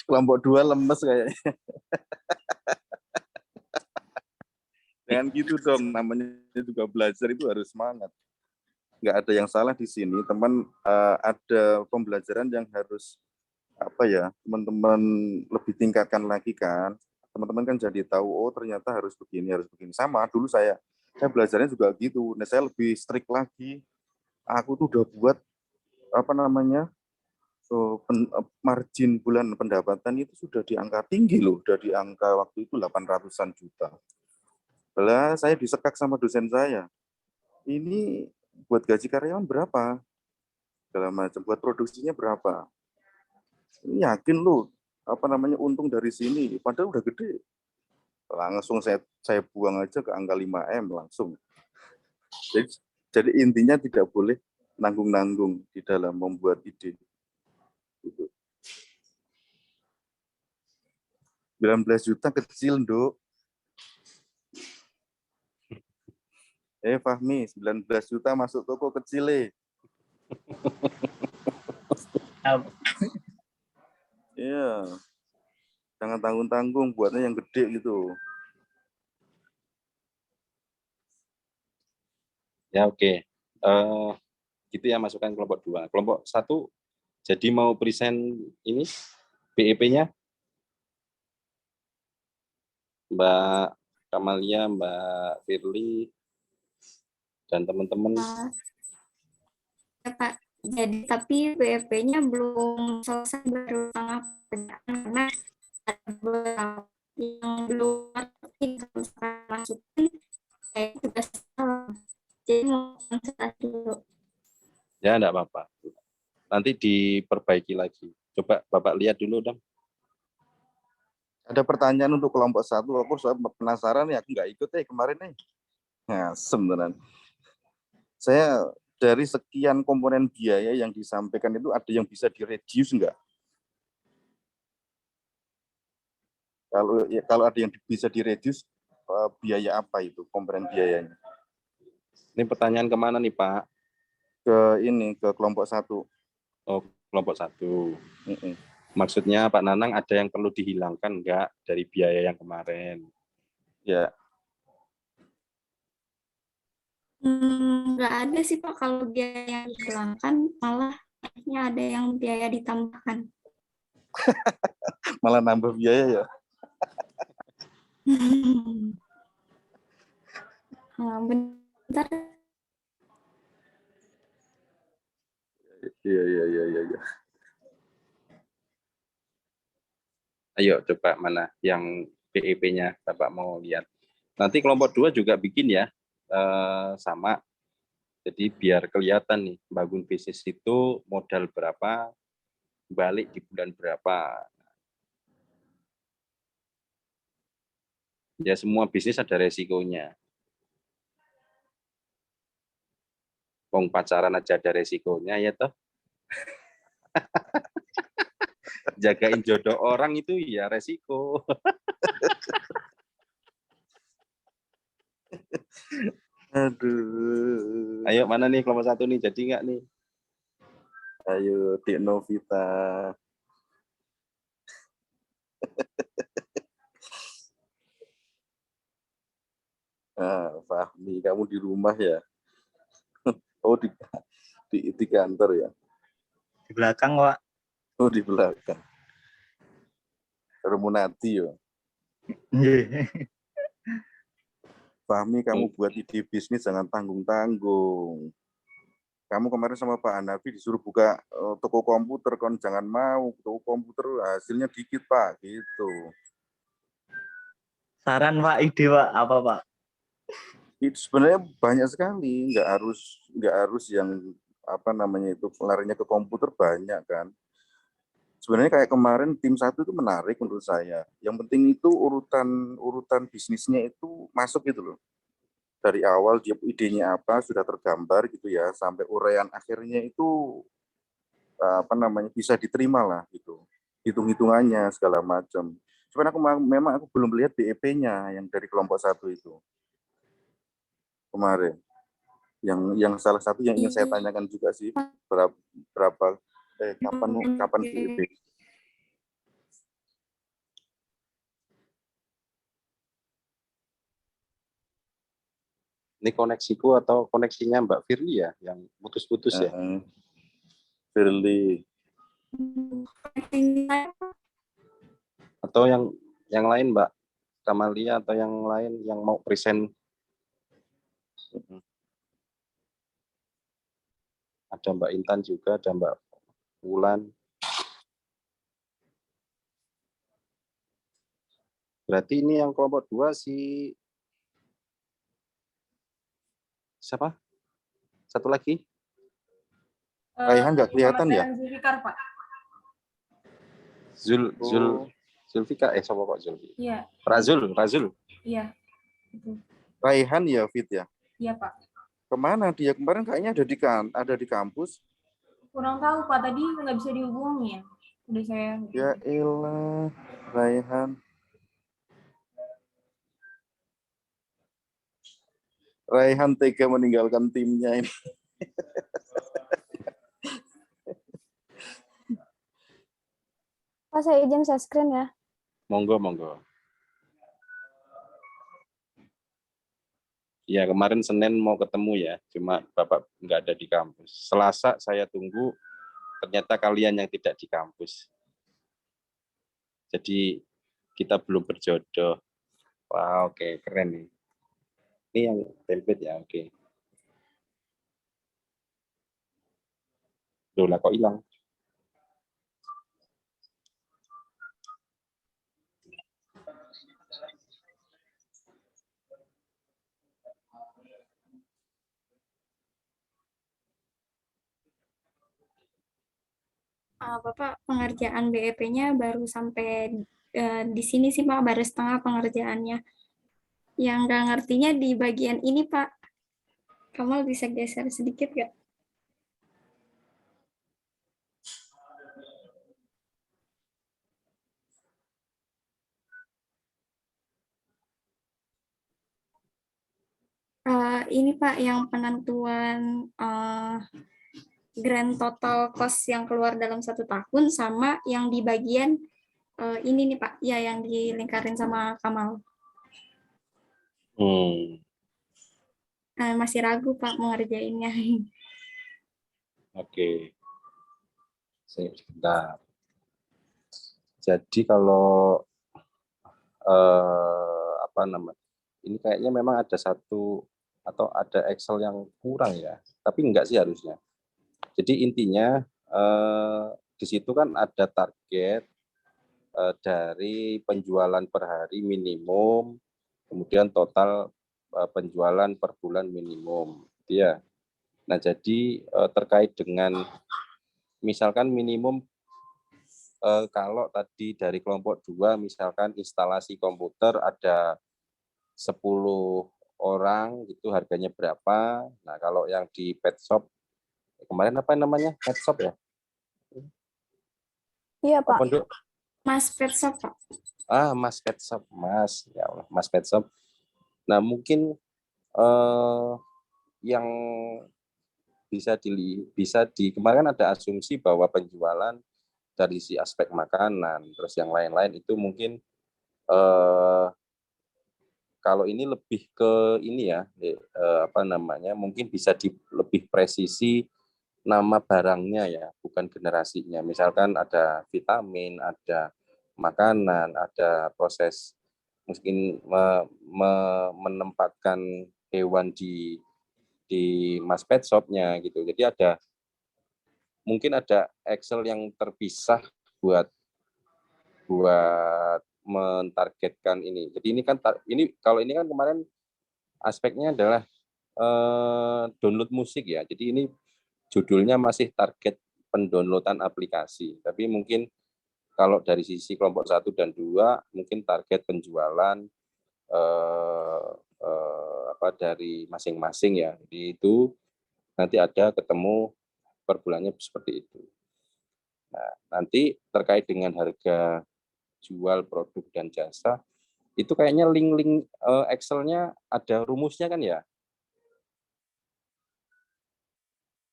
Kelompok 2 lemes kayaknya. Jangan gitu dong, namanya juga belajar itu harus semangat. Nggak ada yang salah di sini, teman. Ada pembelajaran yang harus teman-teman lebih tingkatkan lagi kan. Teman-teman kan jadi tahu, oh ternyata harus begini. Sama dulu saya belajarnya juga gitu. Nah, saya lebih strict lagi. Aku tuh udah buat margin bulan pendapatan itu sudah di angka tinggi loh, udah di angka waktu itu 800-an juta. Lah saya disekak sama dosen saya. Ini buat gaji karyawan berapa? Segala macam, buat produksinya berapa? Ini yakin lu untung dari sini, padahal udah gede. Langsung saya buang aja ke angka 5M langsung. Jadi intinya tidak boleh nanggung-nanggung di dalam membuat ide. Gitu. 19 juta kecil, Nduk. Fahmi, 19 juta masuk toko kecil. Iya. Jangan tanggung-tanggung, buatnya yang gede gitu. Ya, oke. Gitu ya masukan kelompok 2. Kelompok 1 jadi mau present ini BEP-nya Mbak Kamalia, Mbak Firly, dan teman-teman. Ya, Pak. Jadi tapi BEP-nya belum selesai, baru tengah pekerjaan karena ada beberapa yang belum ngerti kalau misalkan masukin kayak tugas salah. Jadi mau konsultasi dulu. Ya, enggak apa-apa. Nanti diperbaiki lagi. Coba Bapak lihat dulu dong. Ada pertanyaan untuk kelompok 1, aku penasaran ya, aku nggak ikut kemarin Nah, sebenarnya saya dari sekian komponen biaya yang disampaikan itu ada yang bisa di-reduce nggak? Kalau ada yang bisa di-reduce, biaya apa itu komponen biayanya? Ini pertanyaan kemana nih Pak? Ke kelompok 1. Oh, kelompok 1. Maksudnya Pak Nanang ada yang perlu dihilangkan enggak dari biaya yang kemarin? Ya. Nggak ada sih Pak, kalau biaya yang dihilangkan malah ada yang biaya ditambahkan. Malah nambah biaya ya? Bentar. Iya. Ayo coba mana yang BEP-nya Bapak mau lihat. Nanti kelompok 2 juga bikin ya, sama. Jadi biar kelihatan nih, bangun bisnis itu modal berapa, balik di bulan berapa. Ya semua bisnis ada resikonya. Wong pacaran aja ada resikonya ya toh. Jagain jodoh orang itu ya resiko. Aduh. Ayo mana nih kelompok 1 nih, jadi nggak nih? Ayo Dik Novita. Fahmi, kamu di rumah ya? Oh di kantor ya? Di belakang, Pak. Oh di belakang. Remunati ya. Fahmi, kamu buat ide bisnis jangan tanggung-tanggung. Kamu kemarin sama Pak Hanafi disuruh buka toko komputer, kon jangan mau. Toko komputer hasilnya dikit Pak, gitu. Saran Pak, ide Pak, apa Pak? Itu sebenarnya banyak sekali, nggak harus yang apa namanya itu larinya ke komputer, banyak kan. Sebenarnya kayak kemarin tim 1 itu menarik menurut saya. Yang penting itu urutan bisnisnya itu masuk gitu loh. Dari awal dia idenya apa sudah tergambar gitu ya, sampai uraian akhirnya itu apa namanya bisa diterima lah gitu. Hitung-hitungannya segala macam. Cuman memang aku belum lihat BEP-nya yang dari kelompok 1 itu. Kemarin. Yang salah satu yang ingin saya tanyakan juga sih, kapan BEP? Ini koneksiku atau koneksinya Mbak Firly ya yang putus-putus ya? Firly. Atau yang lain Mbak Kamalia atau yang lain yang mau present? Ada Mbak Intan juga, ada Mbak Wulan. Berarti ini yang kelompok 2 siapa? Satu lagi? Raihan nggak kelihatan ya? Zulfikar, Pak. Zulfikar, siapa kok Zulfikar? Iya. Razul. Iya. Raihan ya, Fit ya? Iya, Pak. Kemana dia? Kemarin kayaknya ada di kampus. Kurang tahu Pak, tadi nggak bisa dihubungi ya. Udah saya. Ya elah, Raihan. Raihan tega meninggalkan timnya ini. Pak, saya izin share screen ya. Monggo, monggo. Ya, kemarin Senin mau ketemu ya, cuma Bapak nggak ada di kampus. Selasa saya tunggu, ternyata kalian yang tidak di kampus. Jadi kita belum berjodoh. Wah, oke, keren nih. Ini yang template ya, oke. Loh, lah kok hilang? Bapak, pengerjaan BEP-nya baru sampai di sini sih Pak, baru setengah pengerjaannya. Yang nggak ngertinya di bagian ini Pak. Kamal bisa geser sedikit nggak? Ini Pak, yang penentuan grand total cost yang keluar dalam 1 tahun sama yang di bagian ini nih Pak, ya yang dilingkarin sama Kamal. Masih ragu Pak mengerjainnya. Oke. Sebentar. Jadi kalau apa namanya? Ini kayaknya memang ada satu atau ada Excel yang kurang ya. Tapi enggak sih harusnya. Jadi intinya di situ kan ada target dari penjualan per hari minimum, kemudian total penjualan per bulan minimum, ya. Nah, jadi terkait dengan misalkan minimum kalau tadi dari kelompok 2 misalkan instalasi komputer ada 10 orang itu harganya berapa. Nah, kalau yang di pet shop kemarin apa namanya? Pet shop ya? Iya, Pak. Mas Pet Shop, Pak. Mas Pet Shop, Mas. Ya Allah, Mas Pet Shop. Nah, mungkin yang bisa di kemarin ada asumsi bahwa penjualan dari si aspek makanan, terus yang lain-lain itu mungkin kalau ini lebih ke ini ya, apa namanya, mungkin bisa lebih presisi nama barangnya ya, bukan generasinya. Misalkan ada vitamin, ada makanan, ada proses mungkin menempatkan hewan di Mas Pet Shop-nya gitu. Jadi mungkin ada Excel yang terpisah buat mentargetkan ini. Jadi ini kan kalau ini kan kemarin aspeknya adalah download musik ya. Jadi ini judulnya masih target pendownloadan aplikasi. Tapi mungkin kalau dari sisi kelompok 1 dan 2 mungkin target penjualan dari masing-masing ya. Jadi itu nanti ada ketemu per bulannya seperti itu. Nah, nanti terkait dengan harga jual produk dan jasa, itu kayaknya link-link Excel-nya ada rumusnya kan ya?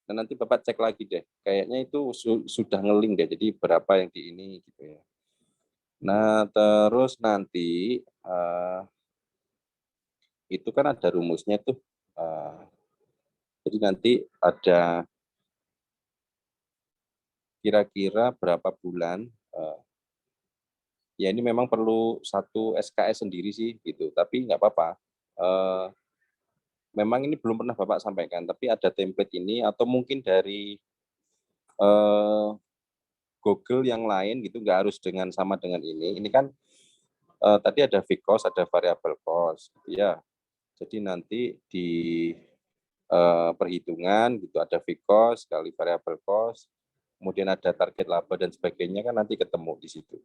Dan nanti Bapak cek lagi deh, kayaknya itu sudah nge-link deh, jadi berapa yang di ini gitu ya. Nah, terus nanti itu kan ada rumusnya tuh. Jadi nanti ada kira-kira berapa bulan. Ya ini memang perlu satu SKS sendiri sih gitu, tapi nggak apa-apa. Memang ini belum pernah Bapak sampaikan, tapi ada template ini atau mungkin dari Google yang lain gitu, nggak harus sama dengan ini. Ini kan tadi ada fixed cost, ada variable cost, gitu ya. Jadi nanti di perhitungan gitu ada fixed cost kali variable cost, kemudian ada target laba dan sebagainya kan nanti ketemu di situ.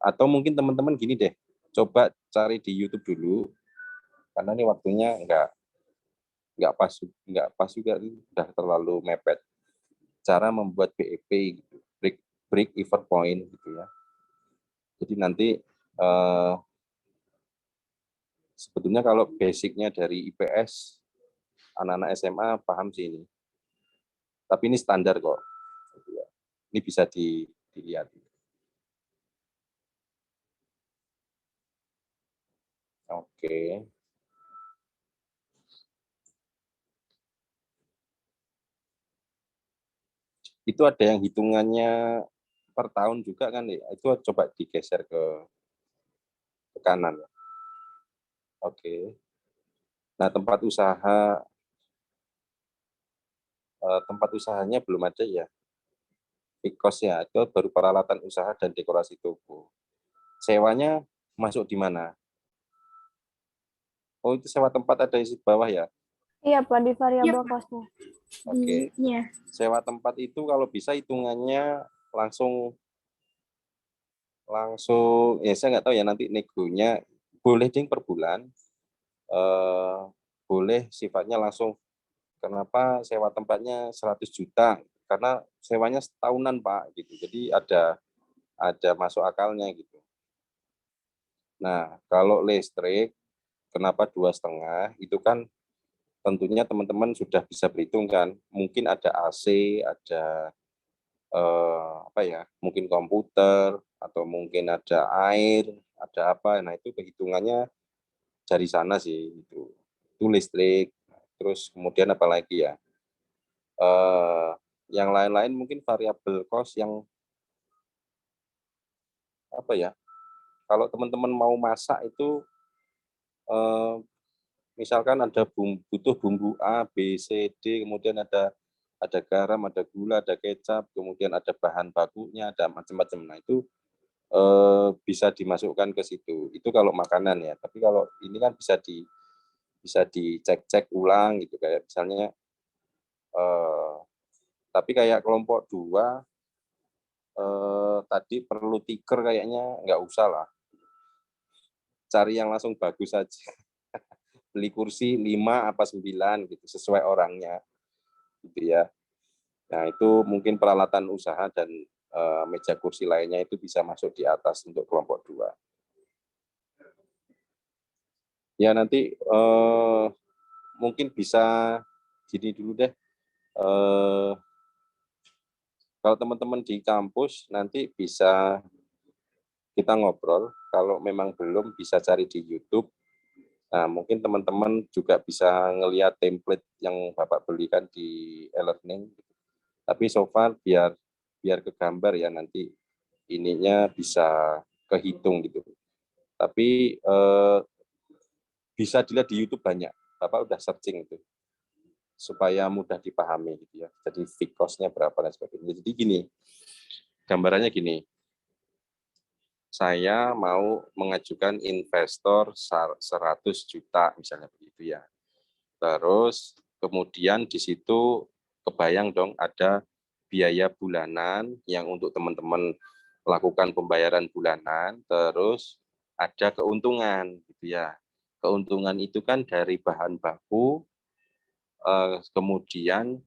Atau mungkin teman-teman gini deh, coba cari di YouTube dulu, karena ini waktunya nggak pas juga, udah terlalu mepet. Cara membuat BEP gitu, break even point gitu ya. Jadi nanti sebetulnya kalau basicnya dari IPS, anak-anak SMA paham sih ini. Tapi ini standar kok. Gitu ya. Ini bisa dilihat. Oke. Itu ada yang hitungannya per tahun juga kan ya? Itu coba digeser ke kanan. Oke. Nah, tempat usahanya belum ada ya. Cost ya, itu baru peralatan usaha dan dekorasi toko. Sewanya masuk di mana? Oh, itu sewa tempat ada di bawah ya? Iya, Pak, di variabel cost-nya. Oke. Iya. Sewa tempat itu kalau bisa hitungannya langsung ya saya nggak tahu ya nanti negonya boleh ding per bulan, boleh sifatnya langsung. Kenapa sewa tempatnya 100 juta? Karena sewanya setahunan Pak gitu. Jadi ada masuk akalnya gitu. Nah kalau listrik kenapa 2,5? Itu kan tentunya teman-teman sudah bisa berhitung kan. Mungkin ada AC, ada mungkin komputer atau mungkin ada air, ada apa. Nah itu kehitungannya dari sana sih itu listrik. Terus kemudian apa lagi ya, yang lain-lain mungkin variabel cost yang apa ya, kalau teman-teman mau masak itu misalkan ada butuh bumbu A, B, C, D, kemudian ada garam, ada gula, ada kecap, kemudian ada bahan bakunya, ada macam-macam. Nah itu bisa dimasukkan ke situ. Itu kalau makanan ya. Tapi kalau ini kan bisa dicek-cek ulang gitu, kayak misalnya tapi kayak kelompok 2 tadi perlu tiker kayaknya nggak usah lah. Cari yang langsung bagus saja. Beli kursi 5 apa 9 gitu sesuai orangnya gitu ya. Nah, itu mungkin peralatan usaha dan meja kursi lainnya itu bisa masuk di atas untuk kelompok 2. Ya nanti mungkin bisa gini dulu deh. Kalau teman-teman di kampus nanti bisa kita ngobrol. Kalau memang belum bisa cari di YouTube. Nah, mungkin teman-teman juga bisa ngelihat template yang Bapak belikan di e-learning. Tapi so far biar kegambar ya nanti ininya bisa kehitung gitu. Tapi bisa dilihat di YouTube banyak. Bapak udah searching itu supaya mudah dipahami gitu ya. Jadi fixed cost-nya berapa dan sebagainya. Jadi gini, gambarannya gini. Saya mau mengajukan investor 100 juta misalnya begitu ya. Terus kemudian di situ kebayang dong ada biaya bulanan yang untuk teman-teman lakukan pembayaran bulanan, terus ada keuntungan gitu ya. Keuntungan itu kan dari bahan baku, kemudian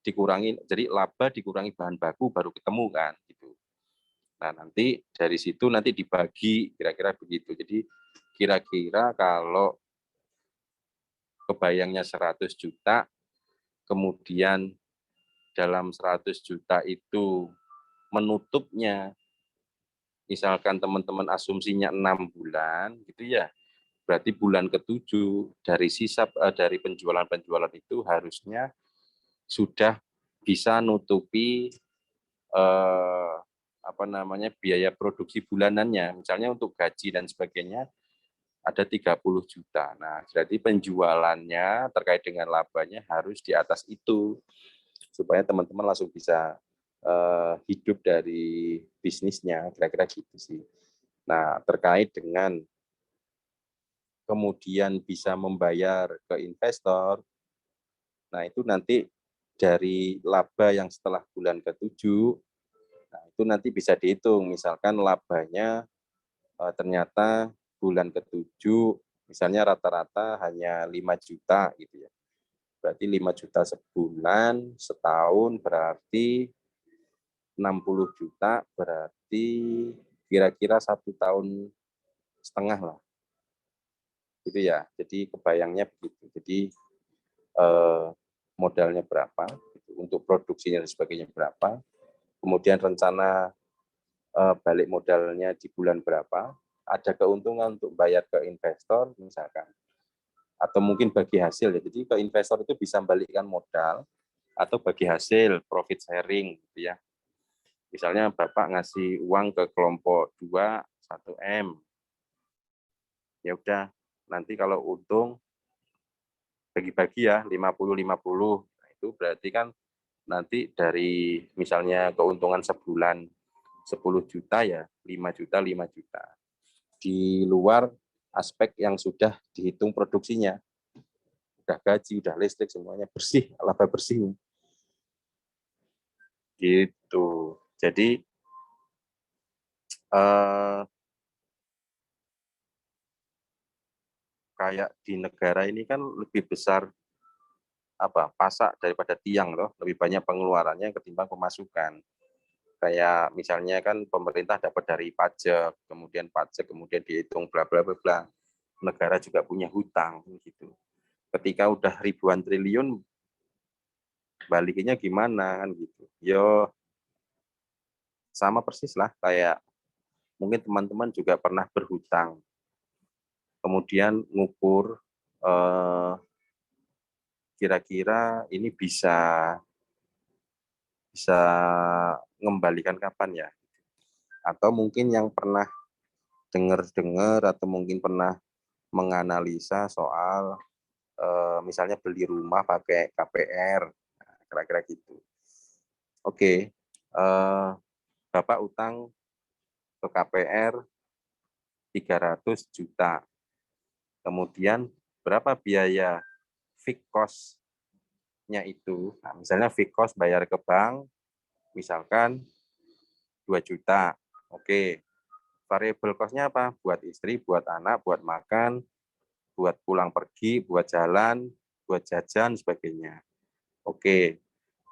dikurangi, jadi laba dikurangi bahan baku baru ketemu kan gitu. Nah nanti dari situ nanti dibagi kira-kira begitu. Jadi kira-kira kalau kebayangnya 100 juta, kemudian dalam 100 juta itu menutupnya, misalkan teman-teman asumsinya 6 bulan, gitu ya, berarti bulan ke-7 dari sisa dari penjualan-penjualan itu harusnya sudah bisa nutupi biaya produksi bulanannya, misalnya untuk gaji dan sebagainya ada 30 juta. Nah, jadi penjualannya terkait dengan labanya harus di atas itu supaya teman-teman langsung bisa hidup dari bisnisnya, kira-kira gitu sih. Nah, terkait dengan kemudian bisa membayar ke investor, nah itu nanti dari laba yang setelah bulan ke-7, nah itu nanti bisa dihitung, misalkan labanya ternyata bulan ke-7 Misalnya rata-rata hanya 5 juta gitu ya. Berarti 5 juta sebulan, setahun berarti 60 juta, berarti kira-kira 1,5 tahun lah. Gitu ya. Jadi kebayangnya begitu. Jadi modalnya berapa, gitu. Untuk produksinya dan sebagainya berapa, kemudian rencana balik modalnya di bulan berapa, ada keuntungan untuk bayar ke investor misalkan, atau mungkin bagi hasil ya. Jadi ke investor itu bisa membalikkan modal atau bagi hasil profit sharing gitu ya. Misalnya Bapak ngasih uang ke kelompok 2 1M. Ya udah, nanti kalau untung bagi-bagi ya 50-50. Nah, itu berarti kan nanti dari misalnya keuntungan sebulan 10 juta ya 5 juta 5 juta. Di luar aspek yang sudah dihitung produksinya. Udah gaji, udah listrik, semuanya bersih, laba bersih. Gitu. Jadi kayak di negara ini kan lebih besar pasak daripada tiang loh, lebih banyak pengeluarannya ketimbang pemasukan. Kayak misalnya kan pemerintah dapat dari pajak, kemudian dihitung bla bla bla bla. Negara juga punya hutang gitu. Ketika udah ribuan triliun balikinnya gimana kan gitu. Yo sama persis lah kayak mungkin teman-teman juga pernah berhutang. Kemudian ngukur kira-kira ini bisa mengembalikan kapan ya? Atau mungkin yang pernah dengar atau mungkin pernah menganalisa soal misalnya beli rumah pakai KPR, nah, kira-kira gitu. Oke, Bapak utang ke KPR 300 juta. Kemudian berapa biaya fixed cost-nya itu? Nah, misalnya fixed cost bayar ke bank, misalkan 2 juta. Oke, variable cost-nya apa? Buat istri, buat anak, buat makan, buat pulang pergi, buat jalan, buat jajan, sebagainya. Oke,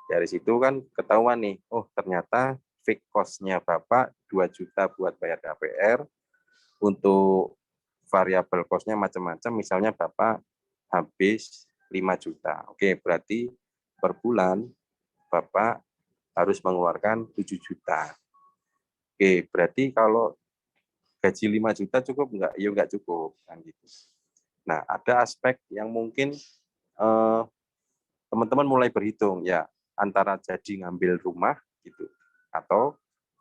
dari situ kan ketahuan nih, oh ternyata fixed cost-nya Bapak 2 juta buat bayar KPR, untuk variable cost-nya macam-macam, misalnya Bapak habis 5 juta. Oke, berarti per bulan Bapak harus mengeluarkan 7 juta. Oke, berarti kalau gaji 5 juta cukup enggak? Ya enggak cukup kan gitu. Nah, ada aspek yang mungkin teman-teman mulai berhitung ya, antara jadi ngambil rumah gitu atau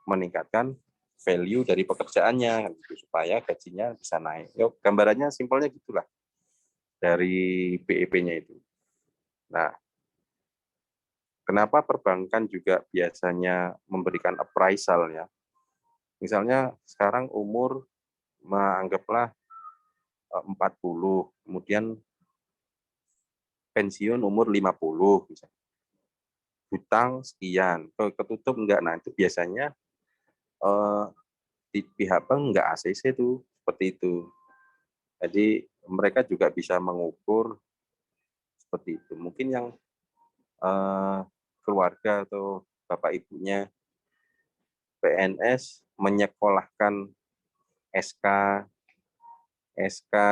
meningkatkan value dari pekerjaannya gitu, supaya gajinya bisa naik. Yuk, gambarannya simpelnya gitulah dari BEP-nya itu. Nah, kenapa perbankan juga biasanya memberikan appraisal ya? Misalnya sekarang umur anggaplah 40, kemudian pensiun umur 50 misalnya. Hutang sekian, ketutup enggak. Nah, itu biasanya di pihak bank enggak ACC tuh, seperti itu. Jadi mereka juga bisa mengukur seperti itu. Mungkin yang keluarga atau bapak ibunya PNS menyekolahkan SK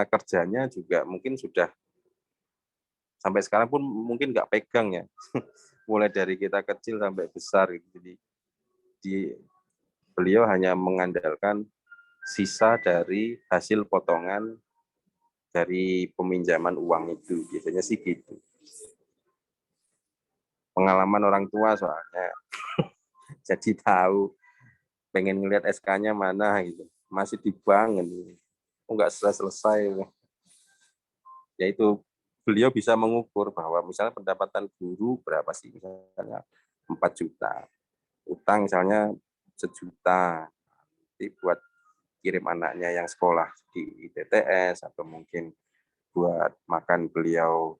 kerjanya juga mungkin sudah sampai sekarang pun mungkin nggak pegang ya. Mulai dari kita kecil sampai besar gitu. Jadi beliau hanya mengandalkan sisa dari hasil potongan dari peminjaman uang itu. Biasanya sih gitu. Pengalaman orang tua soalnya. Jadi tahu pengen ngelihat SK-nya mana gitu. Masih di bank gitu. Nggak selesai. Ya itu beliau bisa mengukur bahwa misalnya pendapatan guru berapa sih, misalnya 4 juta, utang misalnya 1 juta, nanti buat kirim anaknya yang sekolah di ITTS atau mungkin buat makan beliau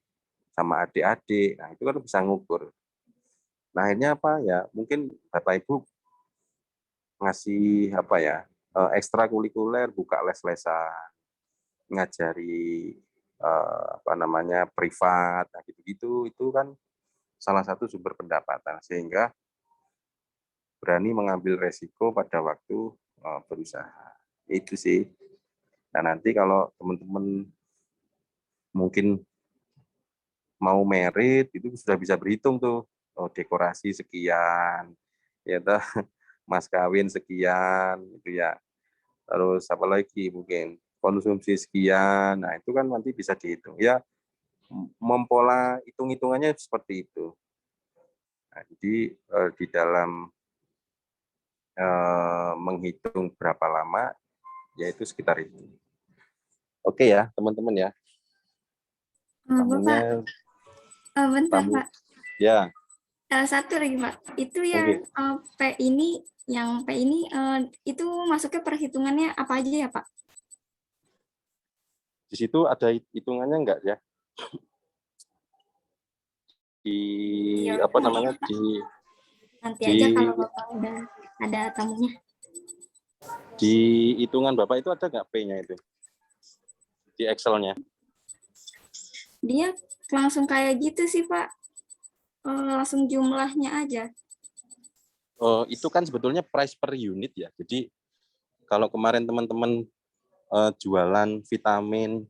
sama adik-adik, nah itu kan bisa ngukur. Nah akhirnya apa ya, mungkin Bapak Ibu ngasih ekstrakurikuler, buka les-lesan, ngajari apa namanya privat, nah gitu-gitu, itu kan salah satu sumber pendapatan, sehingga berani mengambil resiko pada waktu berusaha. Itu sih. Nah, nanti kalau teman-teman mungkin mau merit, itu sudah bisa berhitung tuh, dekorasi sekian, ya toh, mas kawin sekian, itu ya. Terus apa lagi mungkin konsumsi sekian, nah itu kan nanti bisa dihitung. Ya, mempola hitung-hitungannya seperti itu. Nah, jadi di dalam menghitung berapa lama, yaitu sekitar itu. Oke ya, teman-teman ya. Bapak, bentar tamu, Pak. ya. Satu lagi Pak, itu yang P ini, itu masuknya perhitungannya apa aja ya Pak? Di situ ada hitungannya enggak ya? Di Ya, apa namanya? Nanti aja kalau Bapak udah ada tamunya. Di hitungan Bapak itu ada nggak P-nya itu? Di Excel-nya? Dia langsung kayak gitu sih Pak, langsung jumlahnya aja. Itu kan sebetulnya price per unit ya. Jadi kalau kemarin teman-teman jualan vitamin,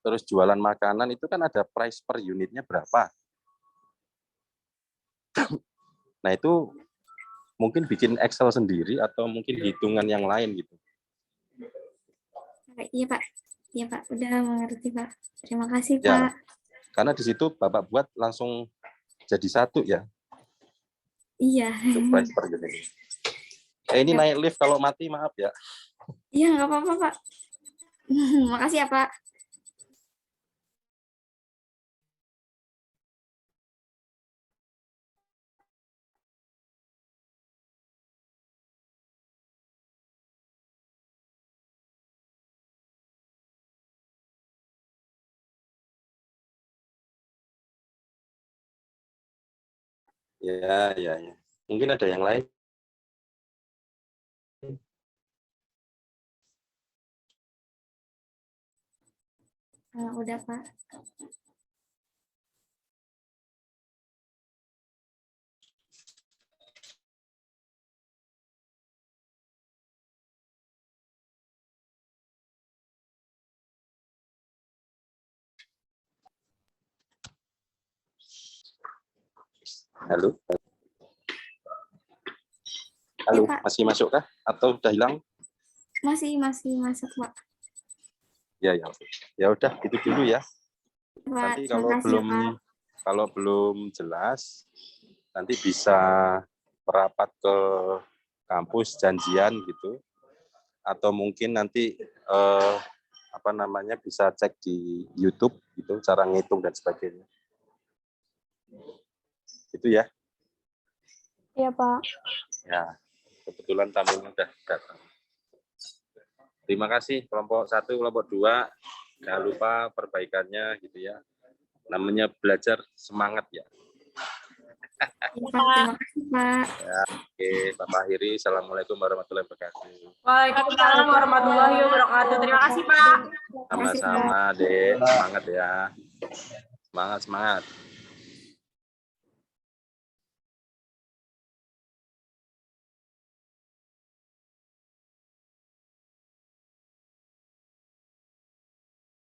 terus jualan makanan, itu kan ada price per unitnya berapa. Nah itu mungkin bikin Excel sendiri atau mungkin hitungan yang lain gitu. Iya Pak, udah mengerti Pak. Terima kasih Ya, Pak. karena di situ Bapak buat langsung jadi satu ya. Iya. Itu price per unit. Ini naik lift, kalau mati maaf ya. Iya, nggak apa-apa Pak. Makasih ya Pak. Ya. Mungkin ada yang lain. Udah Pak. Halo, Ya, Pak. masih masuk kah? Atau udah hilang? Masih masuk Pak. Ya. Ya udah, itu dulu ya. Pak, Nanti terima kasih, Pak. kalau belum jelas, nanti bisa merapat ke kampus janjian gitu, atau mungkin nanti apa namanya bisa cek di YouTube gitu cara ngitung dan sebagainya. Itu ya. Iya, Pak. Ya, kebetulan tamunya udah datang. Terima kasih kelompok 1, kelompok 2. Jangan lupa perbaikannya gitu ya. Namanya belajar semangat ya. Terima kasih, Pak. Ya, oke, Bapak akhiri. Assalamualaikum warahmatullahi wabarakatuh. Waalaikumsalam warahmatullahi wabarakatuh. Terima kasih Pak. Sama-sama, Dek. Semangat ya. Semangat.